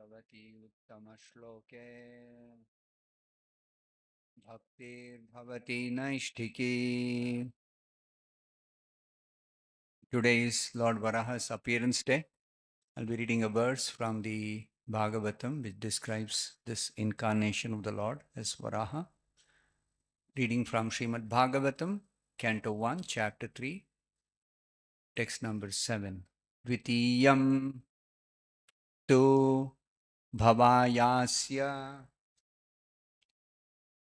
Bhagwati उत्तमश्लोके भक्तिर्भवति नैष्ठिकी. Today is Lord Varaha's appearance day. I'll be reading a verse from the Bhagavatam which describes this incarnation of the Lord as Varaha. Reading from Srimad Bhagavatam, Canto 1, Chapter 3, text number 7. Dvitiyam tu bhavayasya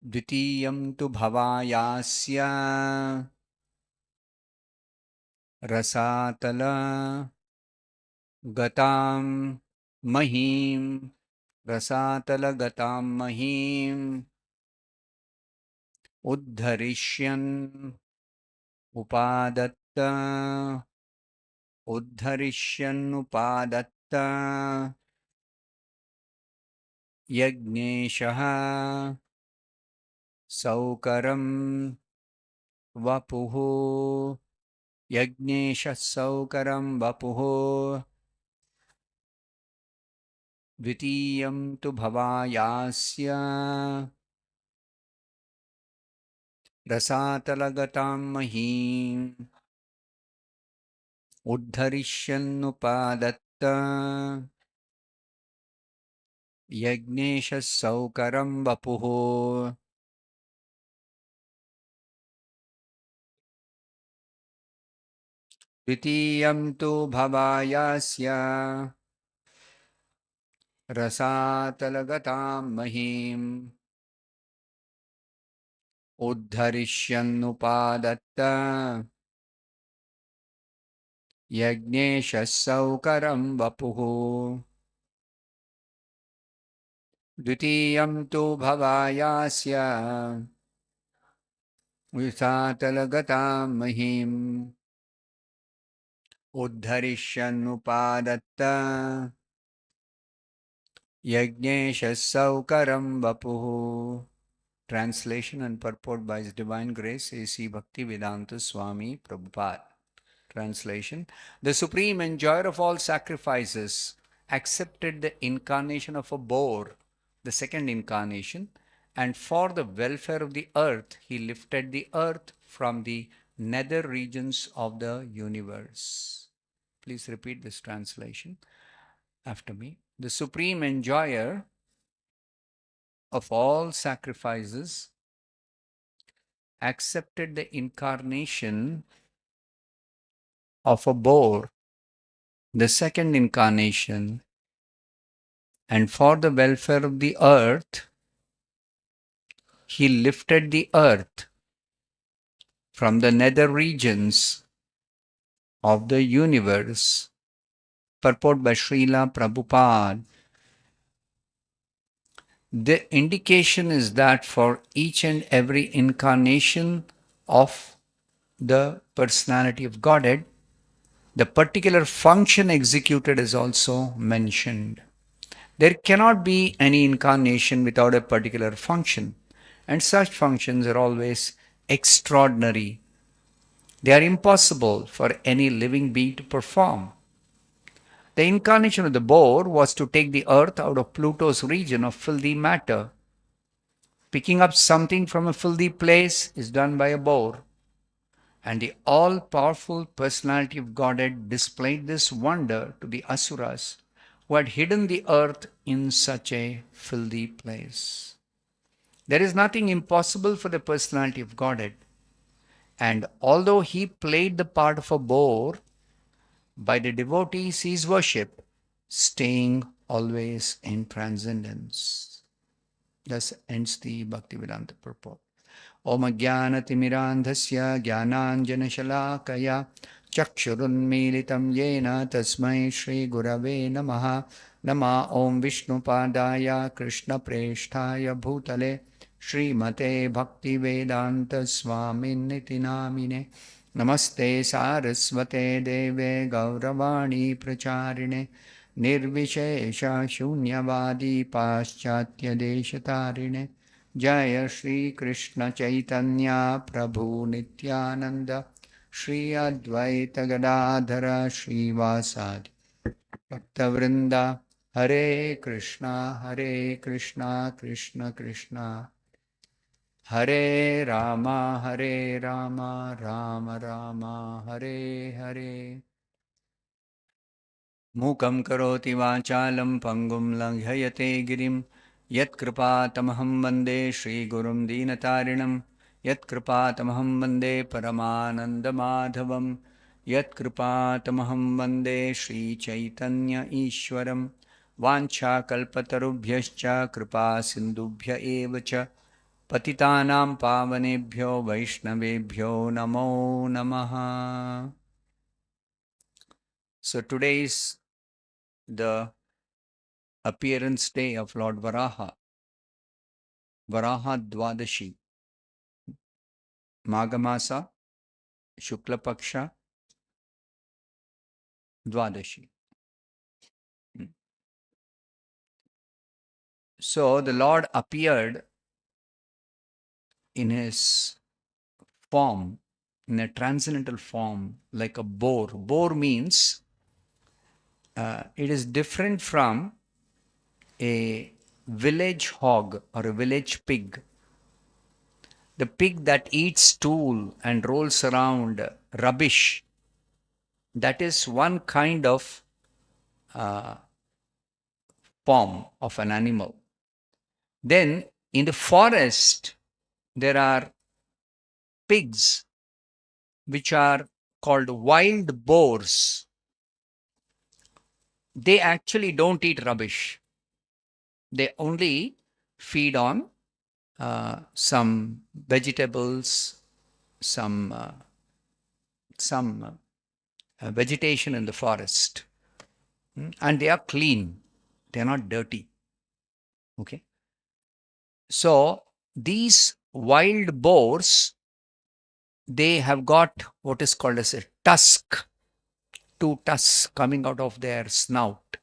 Dvitiyam tu bhavayasya Rasatala Gatam Mahim Rasatala Gatam Mahim Uddharishyan Upadatta Uddharishyan Upadatta Yagneshaha Saukaram Vapuhu Yagnesha Saukaram Vapuhu Dvitiyam tu bhavayasya Rasatalagatam mahim Uddharishyanupadatta Yagnesha Saukaram Vapuho. Dvitiyam tu bhavayasya Rasatalagatam mahim Uddharishyanupadatta Yagnesha Saukaram Vapuho. Dvitiyam tu bhavayasya Rasatalagatam mahim Uddharishyanupadatta Yagnesha Saukaram Vapuhu. Translation and purport by His Divine Grace A.C. Bhaktivedanta Swami Prabhupada. Translation. The Supreme Enjoyer of all sacrifices accepted the incarnation of a boar, the second incarnation, and for the welfare of the earth, He lifted the earth from the nether regions of the universe. Please repeat this translation after me. The Supreme Enjoyer of all sacrifices accepted the incarnation of a boar, the second incarnation, and for the welfare of the earth, He lifted the earth from the nether regions of the universe. Purport by Srila Prabhupada. The indication is that for each and every incarnation of the personality of Godhead, the particular function executed is also mentioned. There cannot be any incarnation without a particular function, and such functions are always extraordinary. They are impossible for any living being to perform. The incarnation of the boar was to take the earth out of Pluto's region of filthy matter. Picking up something from a filthy place is done by a boar. And the all-powerful personality of Godhead displayed this wonder to the Asuras, who had hidden the earth in such a filthy place. There is nothing impossible for the personality of Godhead. And although He played the part of a boar, by the devotees He is worshipped, staying always in transcendence. Thus ends the Bhaktivedanta purport. Om Jnanatimirandhasya Jnananjanashalakaya Chakshurunmilitam Yena Tasmai Shri Gurave Namaha. Nama Om Vishnupadaya Krishna Presthaya Bhutale Srimate Bhaktivedanta Swaminiti Namine. Namaste Saraswate Deve Gauravani Pracharine Nirvishesha Shunyavadi Paschatya Deshatarine. Jaya Shri Krishna Chaitanya Prabhu Nityananda Shri Advaita Gadadhara Shri Vasadi Bhaktavrinda Hare Krishna, Krishna Krishna, Hare Rama, Rama Rama, Hare Hare. Mukam karoti vachalam pangum langhayate girim yatkripatamaham vande Shri Gurum Dinatarinam yatkripatamaham vande Paramananda Madhavam yatkripatamaham vande Shri Chaitanya Ishwaram Vancha kalpatarubhyascha kripa sindubhya evacha patitanam pavanebhyo vaishnavebhyo namo namaha. So today is the appearance day of Lord Varaha, Varaha Dvadashi, Maghamasa, Shukla Paksha, Dvadashi. So the Lord appeared in his form, in a transcendental form, like a boar. Boar means it is different from a village hog or a village pig. The pig that eats stool and rolls around rubbish, that is one kind of form of an animal. Then in the forest, there are pigs which are called wild boars. They actually don't eat rubbish. They only feed on some vegetables, some vegetation in the forest. And they are clean. They are not dirty. Okay. So these wild boars, they have got what is called as a tusk, two tusks coming out of their snout.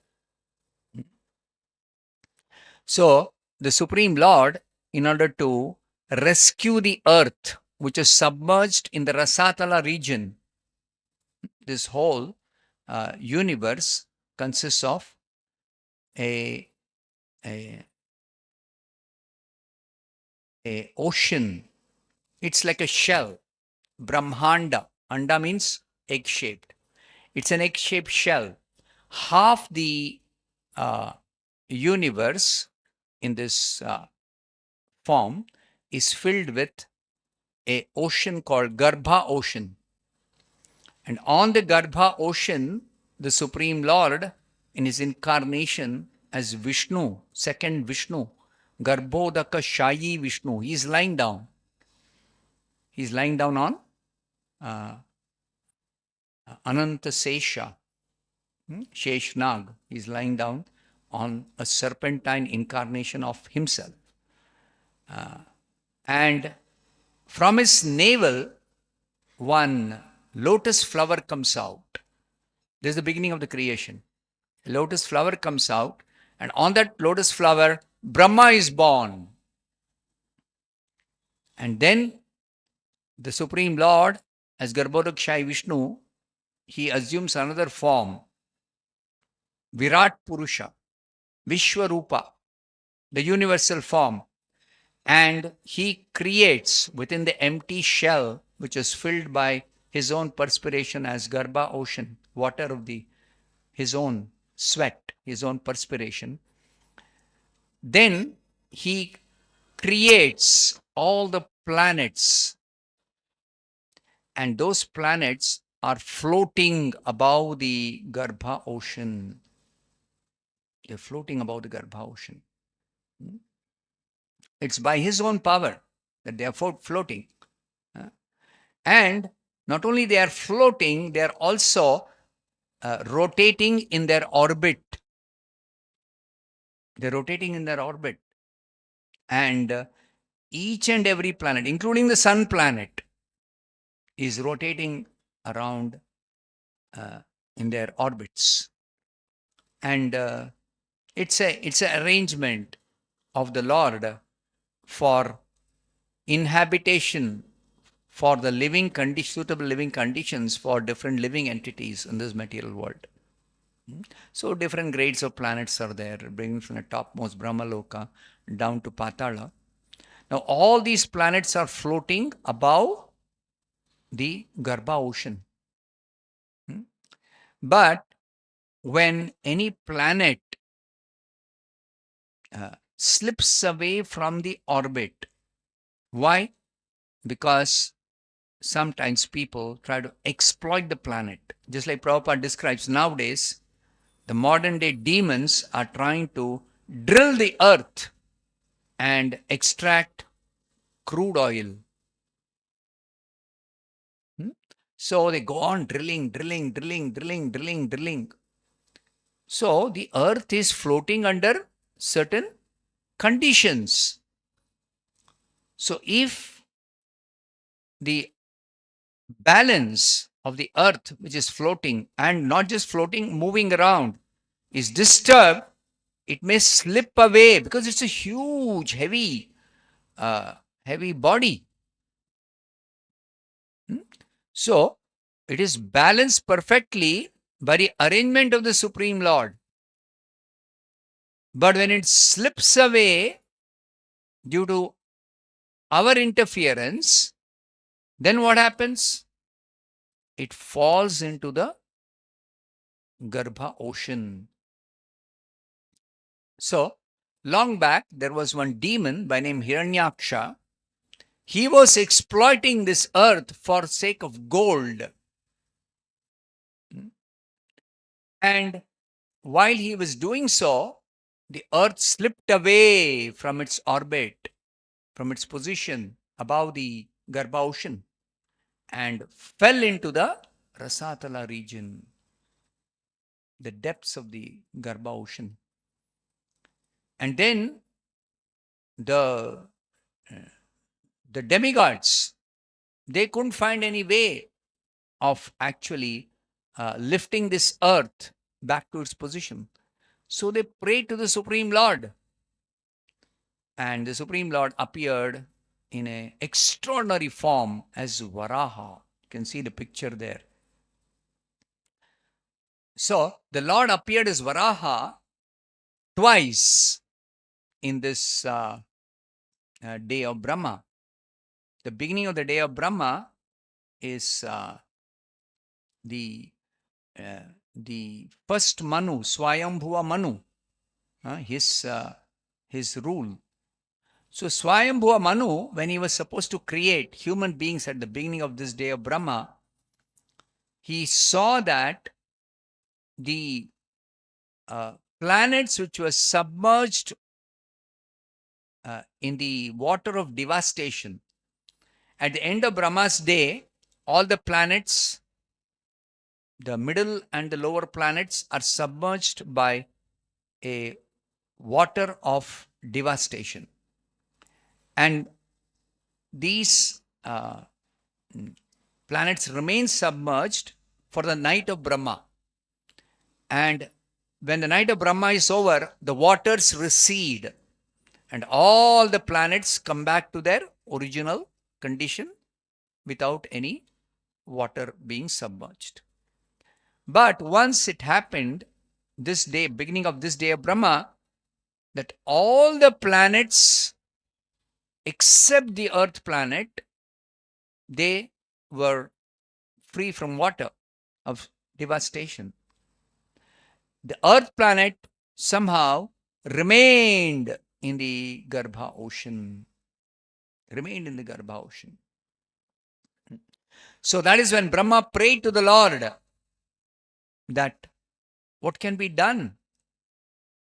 So the Supreme Lord, in order to rescue the earth, which is submerged in the Rasatala region, this whole universe consists of a, a, a ocean. It's like a shell. Brahmanda. Anda means egg-shaped. It's an egg-shaped shell. Half the universe in this form is filled with a ocean called Garbha Ocean. And on the Garbha Ocean, the Supreme Lord, in his incarnation as Vishnu, second Vishnu, Garbhodaka Shayi Vishnu, he is lying down. He is lying down on Ananta Sesha, Sheshnag. He is lying down on a serpentine incarnation of himself. And from his navel, one lotus flower comes out. This is the beginning of the creation. A lotus flower comes out, and on that lotus flower, Brahma is born. And then the Supreme Lord, as Garbhodakshai Vishnu, he assumes another form, Virat Purusha, Vishwarupa, the universal form. And he creates within the empty shell, which is filled by his own perspiration as Garbha ocean, water of his own sweat, his own perspiration. Then he creates all the planets, and those planets are floating above the Garbha ocean. They're floating above the Garbha ocean. It's by his own power that they are floating. And not only they are floating, they are also rotating in their orbit. They're rotating in their orbit. And each and every planet, including the sun planet, is rotating around in their orbits. And it's an arrangement of the Lord for inhabitation, for the living suitable living conditions for different living entities in this material world. So different grades of planets are there, bringing from the topmost Brahmaloka down to Patala. Now all these planets are floating above the Garbha ocean. But when any planet slips away from the orbit, why? Because sometimes people try to exploit the planet. Just like Prabhupada describes nowadays, the modern day demons are trying to drill the earth and extract crude oil. So they go on drilling, drilling, drilling, drilling, drilling, drilling. So the earth is floating under certain conditions. So if the balance of the earth, which is floating and not just floating, moving around, is disturbed, it may slip away because it's a huge, heavy body. So it is balanced perfectly by the arrangement of the Supreme Lord. But when it slips away due to our interference, then what happens? It falls into the Garbha ocean. So, long back, there was one demon by name Hiranyaksha. He was exploiting this earth for sake of gold. And while he was doing so, the earth slipped away from its orbit, from its position above the Garbha ocean, and fell into the Rasatala region, the depths of the Garbha ocean. And then the demigods, they couldn't find any way of actually lifting this earth back to its position. So they prayed to the Supreme Lord. And the Supreme Lord appeared in an extraordinary form as Varaha. You can see the picture there. So the Lord appeared as Varaha twice in this day of Brahma. The beginning of the day of Brahma is the first Manu, Swayambhuva Manu, his rule. So Swayambhuva Manu, when he was supposed to create human beings at the beginning of this day of Brahma, he saw that the planets which were submerged in the water of devastation, at the end of Brahma's day, all the planets, the middle and the lower planets, are submerged by a water of devastation. And these planets remain submerged for the night of Brahma. And when the night of Brahma is over, the waters recede and all the planets come back to their original condition without any water being submerged. But once it happened, this day, beginning of this day of Brahma, that all the planets except the earth planet, they were free from water of devastation. The earth planet somehow remained in the Garbha ocean. Remained in the Garbha ocean. So that is when Brahma prayed to the Lord that what can be done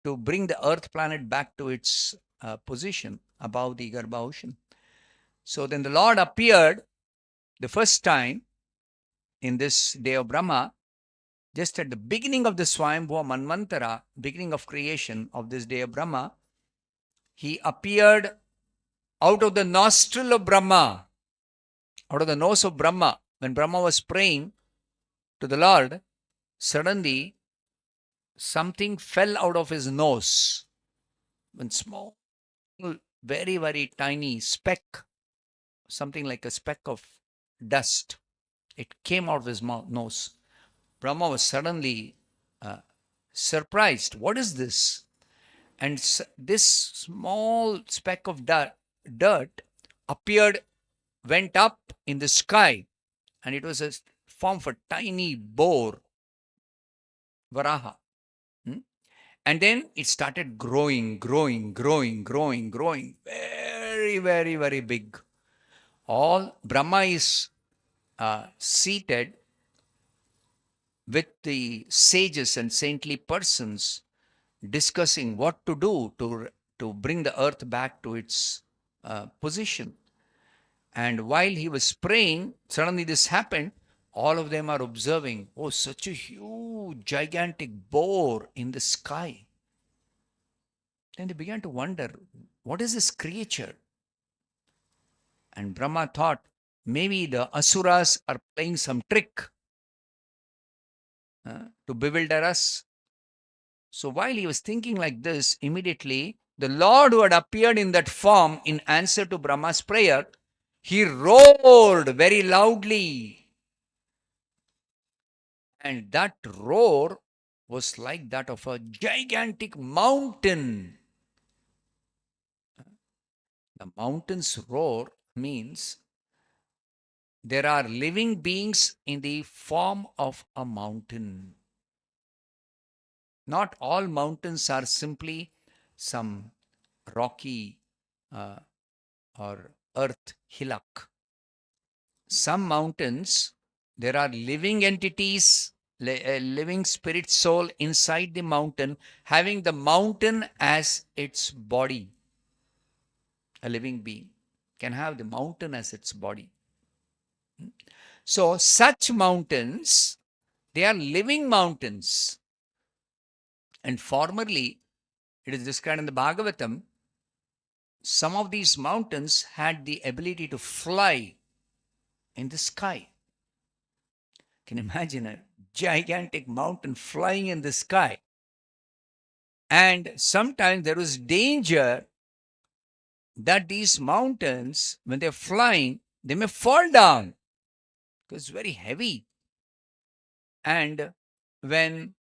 to bring the earth planet back to its position above the Garbha ocean. So then the Lord appeared the first time in this day of Brahma, just at the beginning of the Swayambhuva Manvantara, beginning of creation of this day of Brahma. He appeared out of the nostril of Brahma, out of the nose of Brahma. When Brahma was praying to the Lord, suddenly something fell out of his nose. One small, very, very tiny speck, something like a speck of dust. It came out of his nose. Brahma was suddenly surprised. What is this? And this small speck of dirt appeared, went up in the sky, and it was a form of a tiny boar, Varaha. Hmm? And then it started growing, growing, very, very, very big. All Brahma is seated with the sages and saintly persons discussing what to do to bring the earth back to its position. And while he was praying, suddenly this happened. All of them are observing, oh, such a huge, gigantic boar in the sky. Then they began to wonder, what is this creature? And Brahma thought, maybe the asuras are playing some trick to bewilder us. So while he was thinking like this, immediately the Lord who had appeared in that form in answer to Brahma's prayer, he roared very loudly. And that roar was like that of a gigantic mountain. The mountain's roar means there are living beings in the form of a mountain. Not all mountains are simply some rocky or earth hillock. Some mountains, there are living entities, a living spirit soul inside the mountain, having the mountain as its body. A living being can have the mountain as its body. So such mountains, they are living mountains. And formerly, it is described in the Bhagavatam, some of these mountains had the ability to fly in the sky. Can you imagine a gigantic mountain flying in the sky? And sometimes there was danger that these mountains, when they're flying, they may fall down because it's very heavy. And when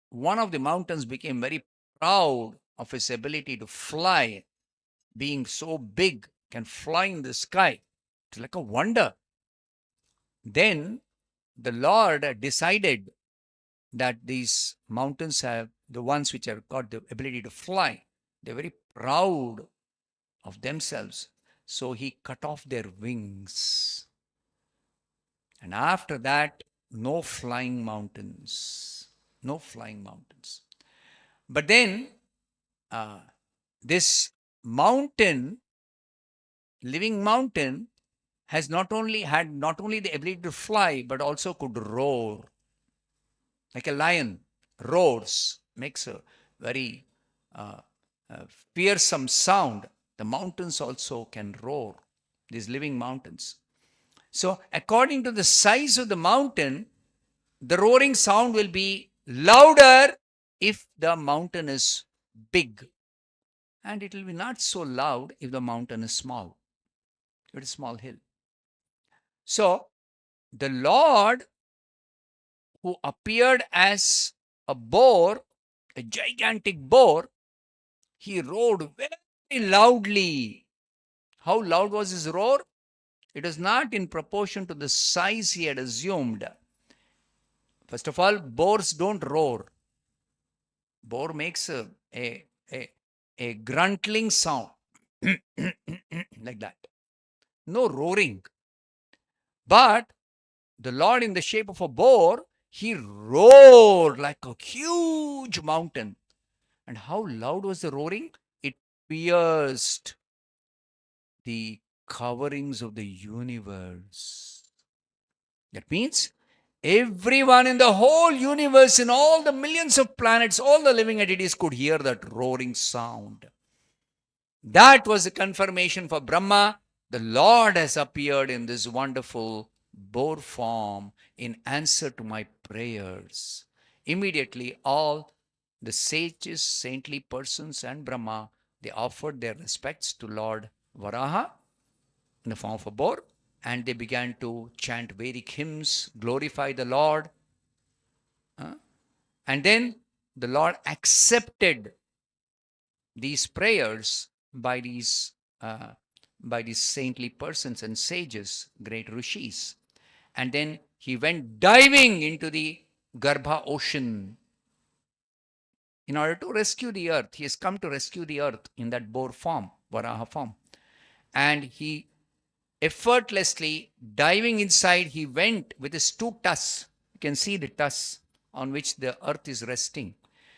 one of the mountains became very proud of its ability to fly, being so big, can fly in the sky, it's like a wonder. Then the Lord decided that these mountains have the ones which have got the ability to fly. They're very proud of themselves. So he cut off their wings. And after that, no flying mountains. No flying mountains. But then, this mountain, living mountain, had not only the ability to fly, but also could roar. Like a lion roars, makes a very uh, fearsome sound. The mountains also can roar, these living mountains. So according to the size of the mountain, the roaring sound will be louder if the mountain is big. And it will be not so loud if the mountain is small. It is a small hill. So the Lord who appeared as a boar, a gigantic boar, he roared very loudly. How loud was his roar? It was not in proportion to the size he had assumed. First of all, boars don't roar. Boar makes a gruntling sound like that. No roaring. But the Lord, in the shape of a boar, he roared like a huge mountain. And how loud was the roaring? It pierced the coverings of the universe. That means everyone in the whole universe, in all the millions of planets, all the living entities could hear that roaring sound. That was a confirmation for Brahma. The Lord has appeared in this wonderful boar form in answer to my prayers. Immediately, all the sages, saintly persons, and Brahma, they offered their respects to Lord Varaha in the form of a boar, and they began to chant Vedic hymns, glorify the Lord. And then the Lord accepted these prayers uh, by these saintly persons and sages, great rishis. And then he went diving into the Garbha ocean in order to rescue the earth. He has come to rescue the earth in that boar form, Varaha form. And he effortlessly diving inside, he went with his two tusks. You can see the tusks on which the earth is resting.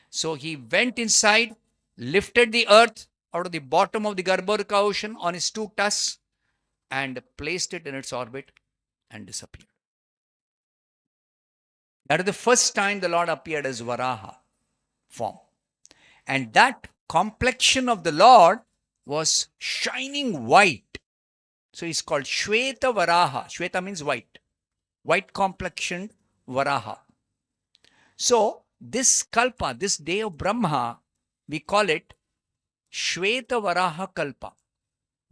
So he went inside, lifted the earth out of the bottom of the Garbhodraka ocean on his two tusks and placed it in its orbit and disappeared. That is the first time the Lord appeared as Varaha form. And that complexion of the Lord was shining white. So he's called Shweta Varaha. Shweta means white. White complexioned Varaha. So this Kalpa, this day of Brahma, we call it Shweta Varaha Kalpa.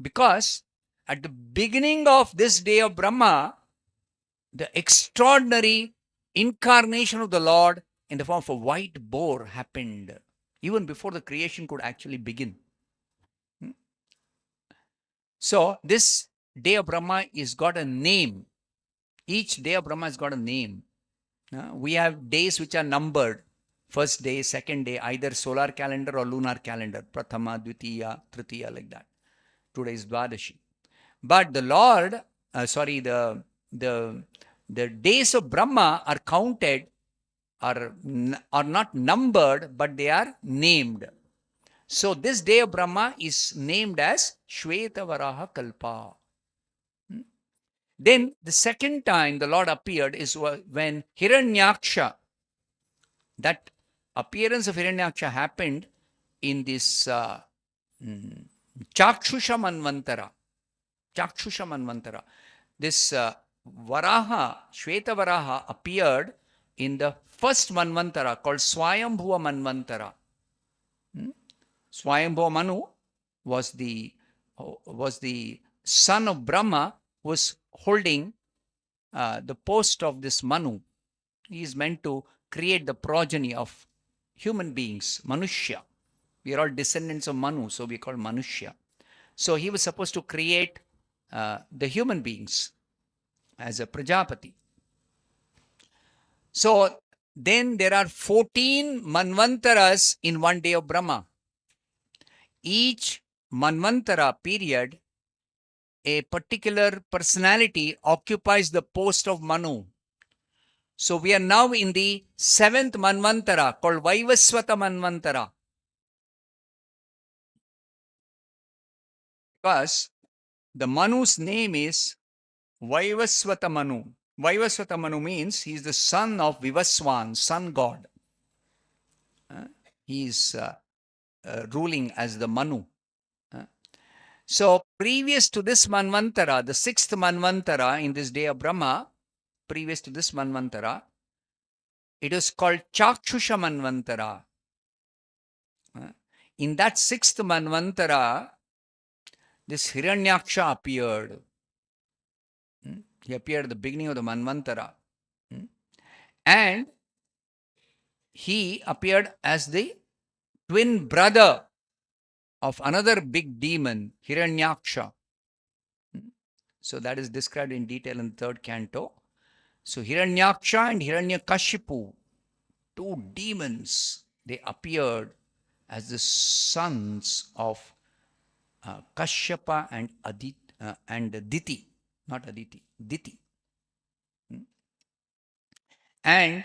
Because at the beginning of this day of Brahma, the extraordinary incarnation of the Lord in the form of a white boar happened even before the creation could actually begin. So this day of Brahma is got a name. Each day of Brahma has got a name. We have days which are numbered. First day, second day, either solar calendar or lunar calendar. Prathama, Dvitiya, Tritiya, like that. Today is Dvadashi. But the Lord, the days of Brahma are counted, are not numbered, but they are named. So this day of Brahma is named as Shweta Varaha Kalpa. Then the second time the Lord appeared is when Hiranyaksha, that appearance of Hiranyaksha happened in this Chakshusha Manvantara. Chakshusha Manvantara. This Varaha, Shweta Varaha appeared in the first Manvantara called Swayambhuva Manvantara. Swayambhuva Manu was the son of Brahma who was holding the post of this Manu. He is meant to create the progeny of human beings, Manushya. We are all descendants of Manu, so we call Manushya. So he was supposed to create the human beings as a Prajapati. So then there are 14 Manvantaras in one day of Brahma. Each Manvantara period, a particular personality occupies the post of Manu. So we are now in the 7th Manvantara called Vaivasvata Manvantara. Because the Manu's name is Vaivasvata Manu. Vaivasvata Manu means he is the son of Vivaswan, sun god. He is ruling as the Manu. So previous to this Manvantara, the 6th Manvantara in this day of Brahma, previous to this Manvantara, it is called Chakshusha Manvantara. In that 6th Manvantara, this Hiranyaksha appeared. He appeared at the beginning of the Manvantara. And he appeared as the twin brother of another big demon, Hiranyaksha. So that is described in detail in the 3rd canto. So Hiranyaksha and Hiranyakashipu, two demons, they appeared as the sons of Kashyapa and Diti, not Aditi, Diti. And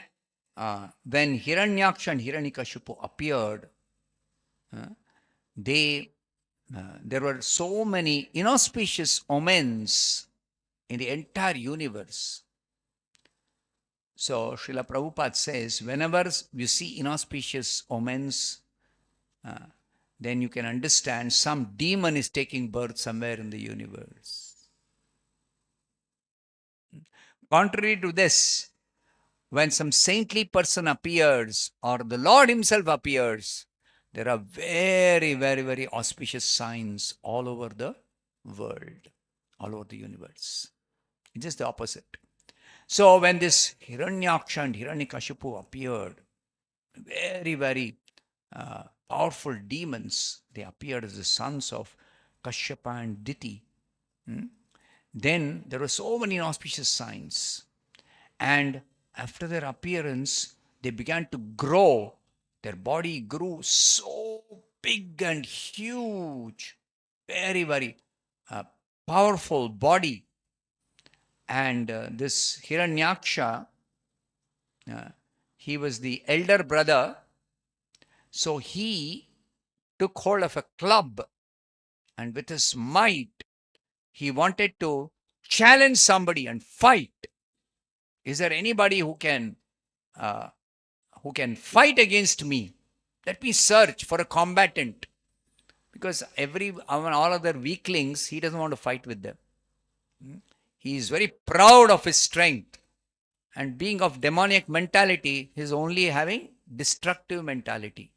when Hiranyaksha and Hiranyakashipu appeared, there were so many inauspicious omens in the entire universe. So Srila Prabhupada says, whenever you see inauspicious omens, then you can understand some demon is taking birth somewhere in the universe. Contrary to this, when some saintly person appears or the Lord himself appears, there are very, very, very auspicious signs all over the world, all over the universe. It's just the opposite. So when this Hiranyaksha and Hiranyakashipu appeared, very, very powerful demons. They appeared as the sons of Kashyapa and Diti. Then there were so many inauspicious signs. And after their appearance, they began to grow. Their body grew so big and huge, very, very uh, powerful body. And this Hiranyaksha, uh, he was the elder brother. So he took hold of a club, and with his might, he wanted to challenge somebody and fight. Is there anybody uh, who can fight against me? Let me search for a combatant. Because all other weaklings, he doesn't want to fight with them. He is very proud of his strength. And being of demoniac mentality, he is only having destructive mentality.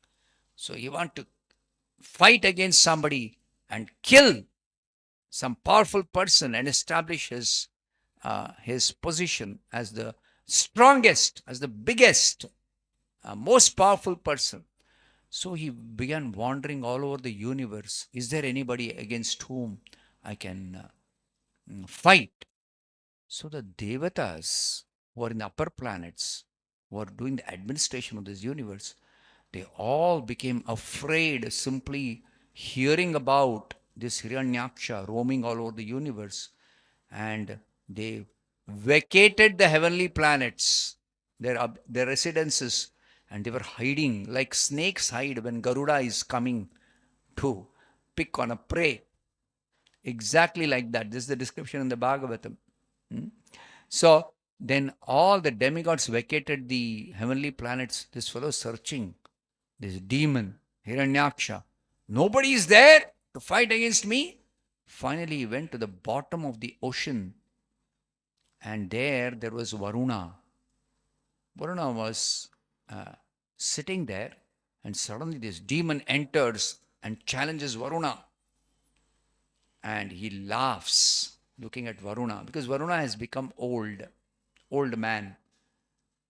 So he wants to fight against somebody and kill some powerful person and establish his position as the strongest, as the biggest, most powerful person. So he began wandering all over the universe. Is there anybody against whom I can fight? So the devatas who are in the upper planets, who are doing the administration of this universe, they all became afraid simply hearing about this Hiranyaksha roaming all over the universe. And they vacated the heavenly planets, their residences, and they were hiding like snakes hide when Garuda is coming to pick on a prey. Exactly like that. This is the description in the Bhagavatam. So then all the demigods vacated the heavenly planets. This fellow searching, this demon, Hiranyaksha. Nobody is there to fight against me. Finally, he went to the bottom of the ocean, and there was Varuna. Varuna was sitting there, and suddenly this demon enters and challenges Varuna. And he laughs looking at Varuna, because Varuna has become old man.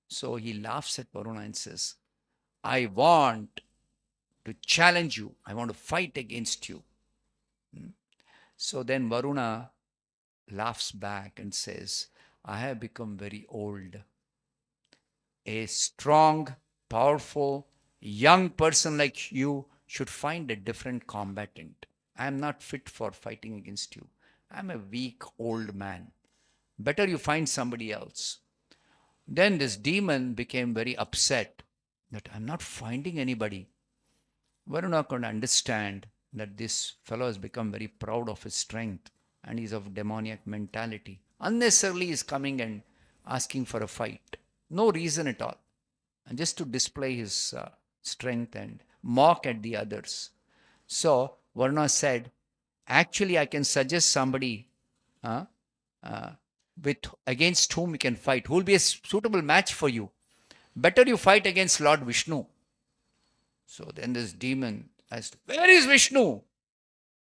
So he laughs at Varuna and says, I want to challenge you. I want to fight against you. So then Varuna laughs back and says, I have become very old. A strong, powerful, young person like you should find a different combatant. I am not fit for fighting against you. I am a weak old man. Better you find somebody else. Then this demon became very upset that I'm not finding anybody. Varuna could understand that this fellow has become very proud of his strength and he's of demoniac mentality. Unnecessarily he's coming and asking for a fight. No reason at all. And just to display his strength and mock at the others. So Varuna said, actually I can suggest somebody uh, uh, with against whom we can fight. Who will be a suitable match for you? Better you fight against Lord Vishnu. So then this demon asked, where is Vishnu?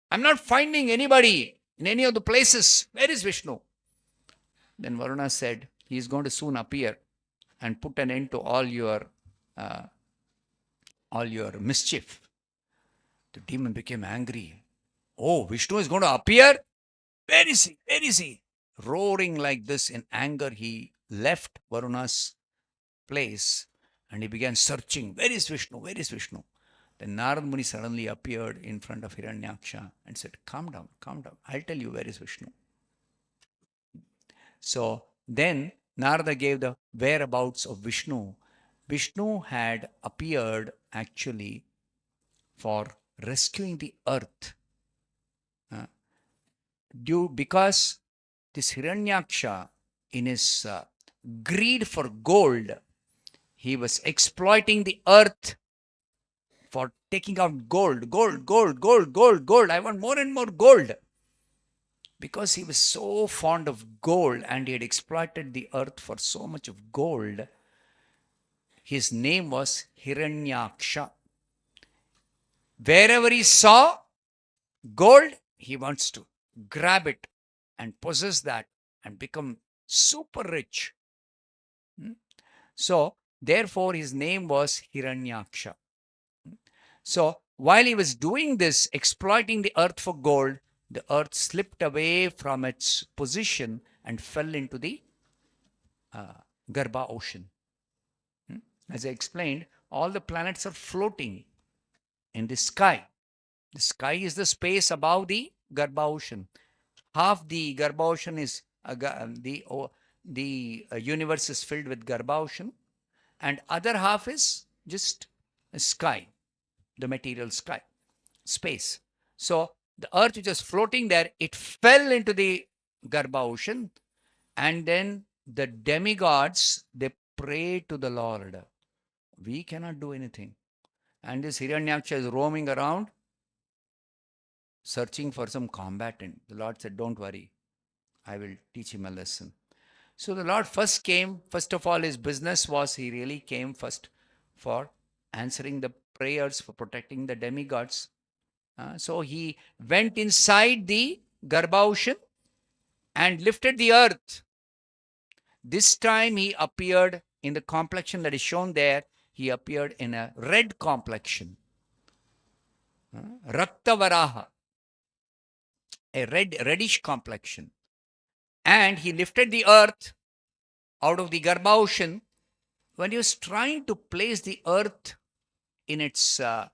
I'm not finding anybody in any of the places. Where is Vishnu? Then Varuna said, he is going to soon appear and put an end to uh, all your mischief. The demon became angry. Oh, Vishnu is going to appear? Where is he? Where is he? Roaring like this in anger, he left Varuna's place and he began searching. Where is Vishnu? Where is Vishnu? Then Narad Muni suddenly appeared in front of Hiranyaksha and said, calm down, calm down. I'll tell you where is Vishnu. So then Narada gave the whereabouts of Vishnu. Vishnu had appeared actually for rescuing the earth. Because this Hiranyaksha, in his greed for gold, he was exploiting the earth for taking out gold. I want more and more gold. Because he was so fond of gold and he had exploited the earth for so much of gold, his name was Hiranyaksha. Wherever he saw gold, he wants to grab it and possess that and become super rich. So Therefore, his name was Hiranyaksha. So, while he was doing this, exploiting the earth for gold, the earth slipped away from its position and fell into the Garbha ocean. As I explained, all the planets are floating in the sky. The sky is the space above the Garbha ocean. Half the Garbha ocean is the universe is filled with Garbha ocean, and other half is just a sky, the material sky, space. So the earth which is floating there, it fell into the Garbha ocean, and then the demigods they pray to the Lord. We cannot do anything. And this Hiranyaksha is roaming around searching for some combatant. The Lord said, don't worry, I will teach him a lesson. So the Lord first came, first of all, his business was he really came first for answering the prayers, for protecting the demigods. So he went inside the Garbha ocean and lifted the earth. This time he appeared in the complexion that is shown there. He appeared in a red complexion, Rakta Varaha, a reddish complexion. And he lifted the earth out of the Garbha ocean. When he was trying to place the earth in its uh,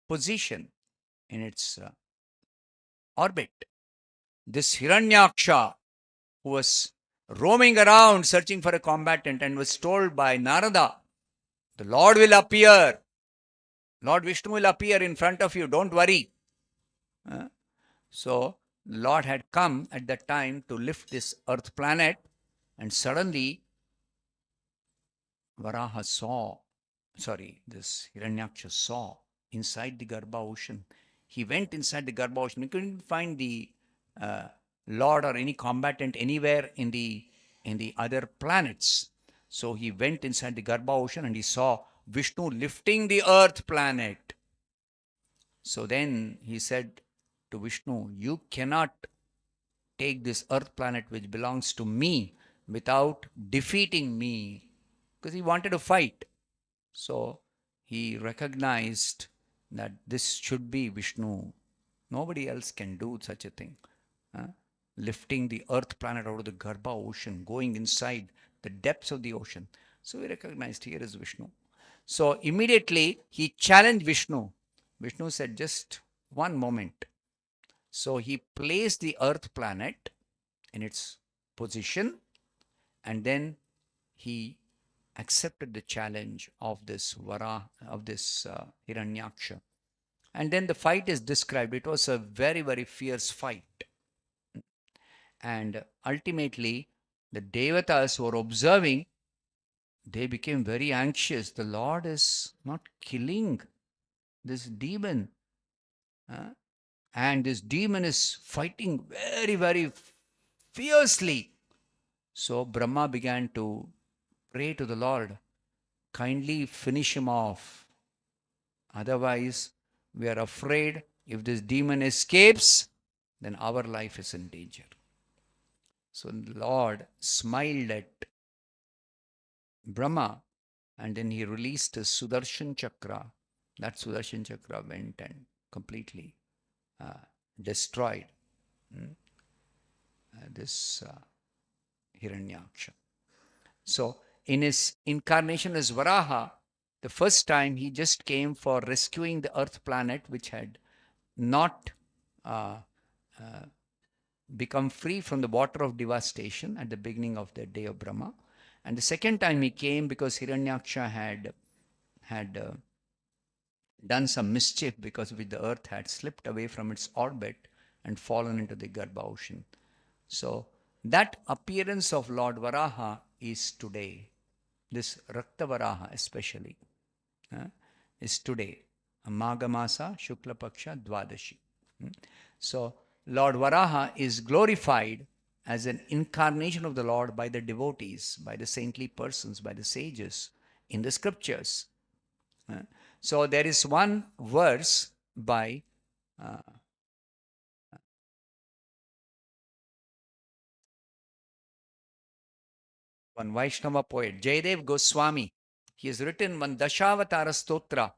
position, in its orbit, this Hiranyaksha, who was roaming around searching for a combatant and was told by Narada, the Lord will appear. Lord Vishnu will appear in front of you. Don't worry. So, the Lord had come at that time to lift this earth planet, and suddenly Varaha saw, this Hiranyaksha saw inside the Garbha ocean. He went inside the Garbha ocean. He couldn't find the uh, Lord or any combatant anywhere in the other planets. So he went inside the Garbha ocean and he saw Vishnu lifting the earth planet. So then he said to Vishnu, you cannot take this earth planet which belongs to me without defeating me, because he wanted to fight. So he recognized that this should be Vishnu. Nobody else can do such a thing. Lifting the earth planet out of the Garbha ocean, going inside the depths of the ocean. So he recognized here is Vishnu. So immediately he challenged Vishnu. Vishnu said, just one moment. So he placed the earth planet in its position, and then he accepted the challenge of this Hiranyaksha. And then the fight is described. It was a very, very fierce fight. And ultimately, the Devatas who were observing, they became very anxious. The Lord is not killing this demon. And this demon is fighting very, very fiercely. So Brahma began to pray to the Lord, kindly finish him off. Otherwise, we are afraid if this demon escapes, then our life is in danger. So the Lord smiled at Brahma, and then he released his Sudarshan Chakra. That Sudarshan Chakra went and completely destroyed this Hiranyaksha. So in his incarnation as Varaha, the first time he just came for rescuing the earth planet, which had not become free from the water of devastation at the beginning of the day of Brahma. And the second time he came because Hiranyaksha had done some mischief, because with the earth had slipped away from its orbit and fallen into the Garbha ocean. So that appearance of Lord Varaha is today. This Rakta Varaha especially is today. Magamasa Shukla Paksha Dvadashi. So Lord Varaha is glorified as an incarnation of the Lord by the devotees, by the saintly persons, by the sages in the scriptures. So there is one verse by one Vaishnava poet, Jayadev Goswami. He has written one Dashavatara Stotra.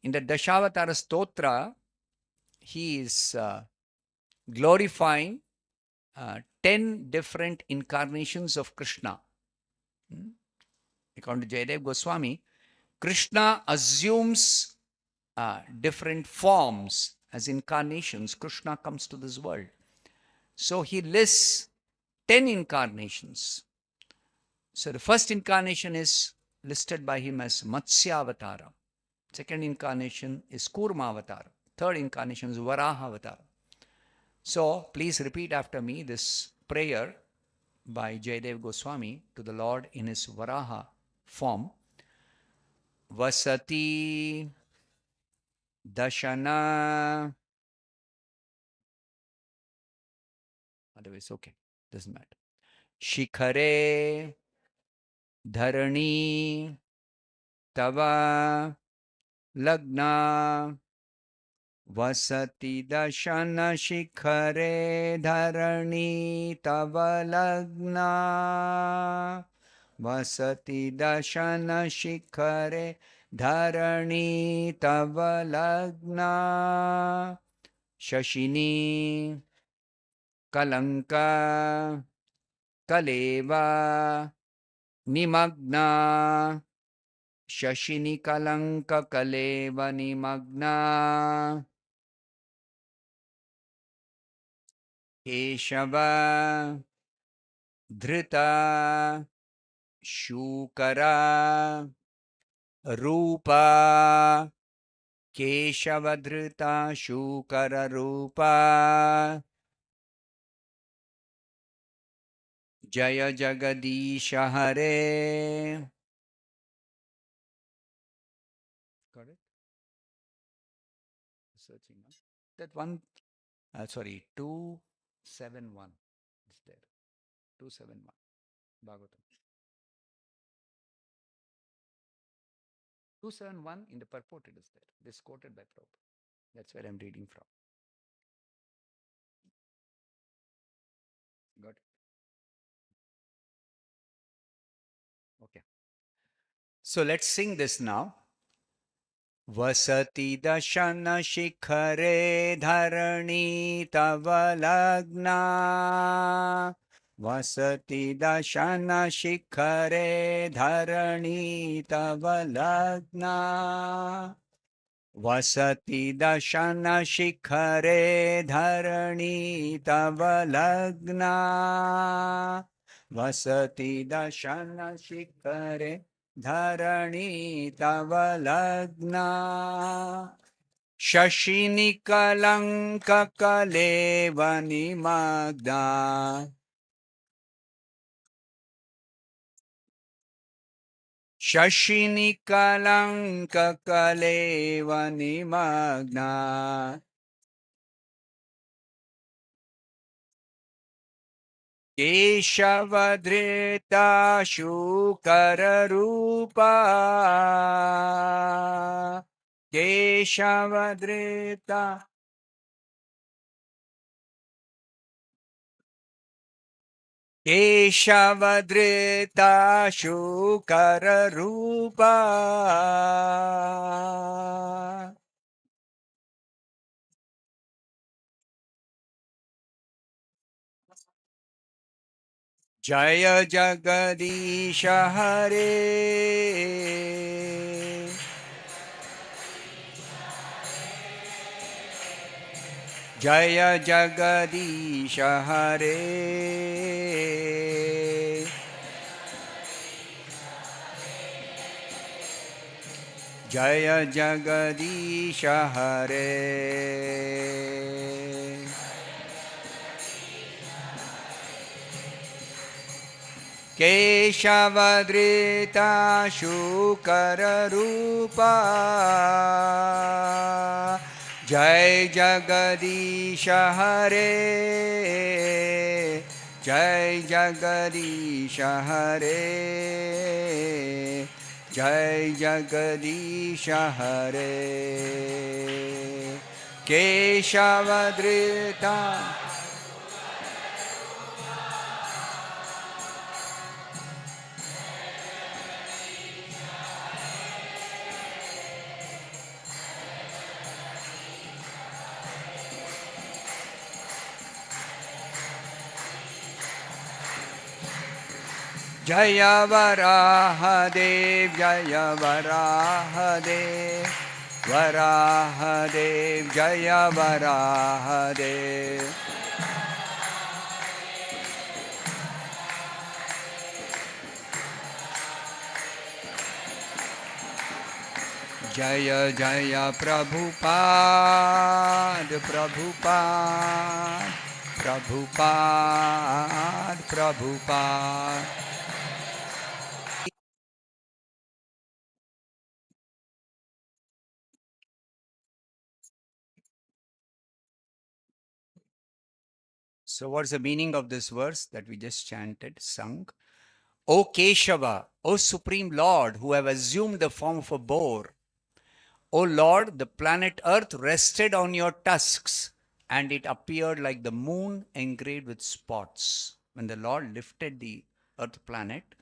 In the Dashavatara Stotra, he is glorifying 10 different incarnations of Krishna. According to Jayadev Goswami, Krishna assumes different forms as incarnations. Krishna comes to this world. So he lists 10 incarnations. So the first incarnation is listed by him as Matsya Avatara. Second incarnation is Kurma Avatara. Third incarnation is Varaha Avatara. So please repeat after me this prayer by Jayadev Goswami to the Lord in his Varaha form. Vasati Dashana. Otherwise, okay, doesn't matter. Shikhare Dharani Tava Lagna Vasati Dashana Shikhare Dharani Tava Lagna Vasati Dashana Shikhare Dharani Tava Lagna Shashini Kalanka Kaleva Nimagna Shashini Kalanka Kaleva Nimagna Keshava Dhrita Shukara Rupa Keshava Dhrita Shukara Rupa Jaya Jagadisha Hare. Correct? Searching now. That one, 271 is there. 271. Bhagavatam. 271 in the purport it is there. This quoted by Prabhupada. That's where I'm reading from. Got it? Okay. So let's sing this now. Vasati dashana shikhare dharani tava lagna. Vasati dashana shikhare dharani tava lagna. Vasati dashana shikhare dharani tava lagna. Vasati dashana shikhare dharani tava lagna. Shashini kalanka kalevani magda. Shashini kalanka kalevani magna. Keshavadrita Shukara Rupa Keshavadrita Keshavadrita Shukara Rupa Jaya Jagadisha Hare Jaya Jagadisha Hare Jaya Jagadisha Hare Keshavadrita Shukara Rupa Jai Jagadisha Hare Jai Jagadisha Hare Jai Jagadisha Hare Keshavadrita Jaya Varaha Dev, Jaya Varaha Dev, Varaha Dev, Jaya Varaha Dev. Jaya Jaya Prabhupada, Prabhupada, Prabhupada, Prabhupada. So, what's the meaning of this verse that we just chanted, sung? O Keshava, O Supreme Lord, who have assumed the form of a boar, O Lord, the planet Earth rested on your tusks, and it appeared like the moon engraved with spots. When the Lord lifted the Earth planet,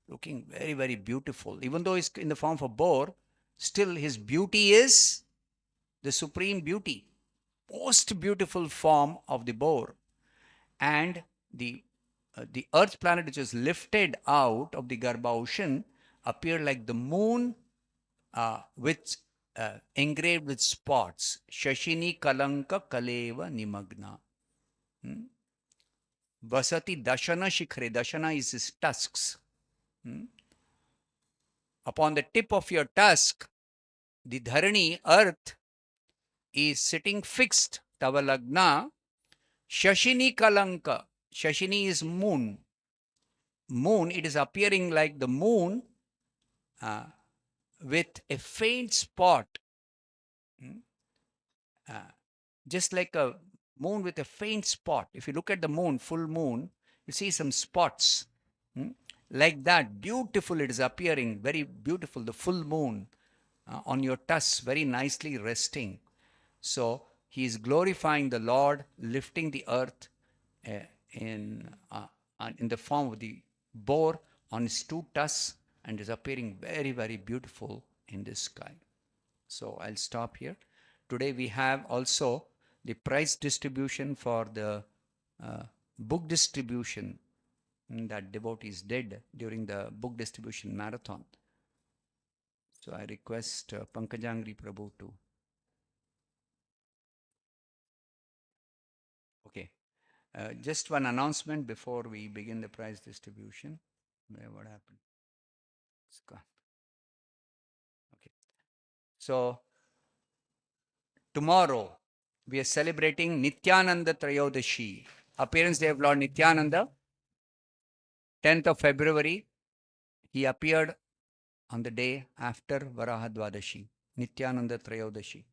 looking very, very beautiful. Even though it's in the form of a boar, still his beauty is the supreme beauty, most beautiful form of the boar. And the Earth planet, which was lifted out of the Garbha ocean, appeared like the moon with engraved with spots. Shashini Kalanka Kaleva Nimagna. Vasati Dashana Shikhre. Dashana is his tusks. Upon the tip of your tusk, the Dharani, earth, is sitting fixed. Tavalagna. Shashini Kalanka. Shashini is moon. Moon, it is appearing like the moon uh, with a faint spot, just like a moon with a faint spot. If you look at the moon, full moon, you see some spots. Like that, beautiful it is appearing, very beautiful, the full moon on your tusks, very nicely resting. So he is glorifying the Lord, lifting the earth uh, in, uh, in the form of the boar on his two tusks, and is appearing very, very beautiful in the sky. So I'll stop here. Today we have also the prize distribution for the uh, book distribution that devotees did during the book distribution marathon. So I request Pankajangri Prabhu to. Okay. Just one announcement before we begin the prize distribution. What happened? It's gone. Okay. So tomorrow we are celebrating Nityananda Trayodashi, appearance day of Lord Nityananda, 10th of February. He appeared on the day after Varaha Dvadashi, Nityananda Trayodashi.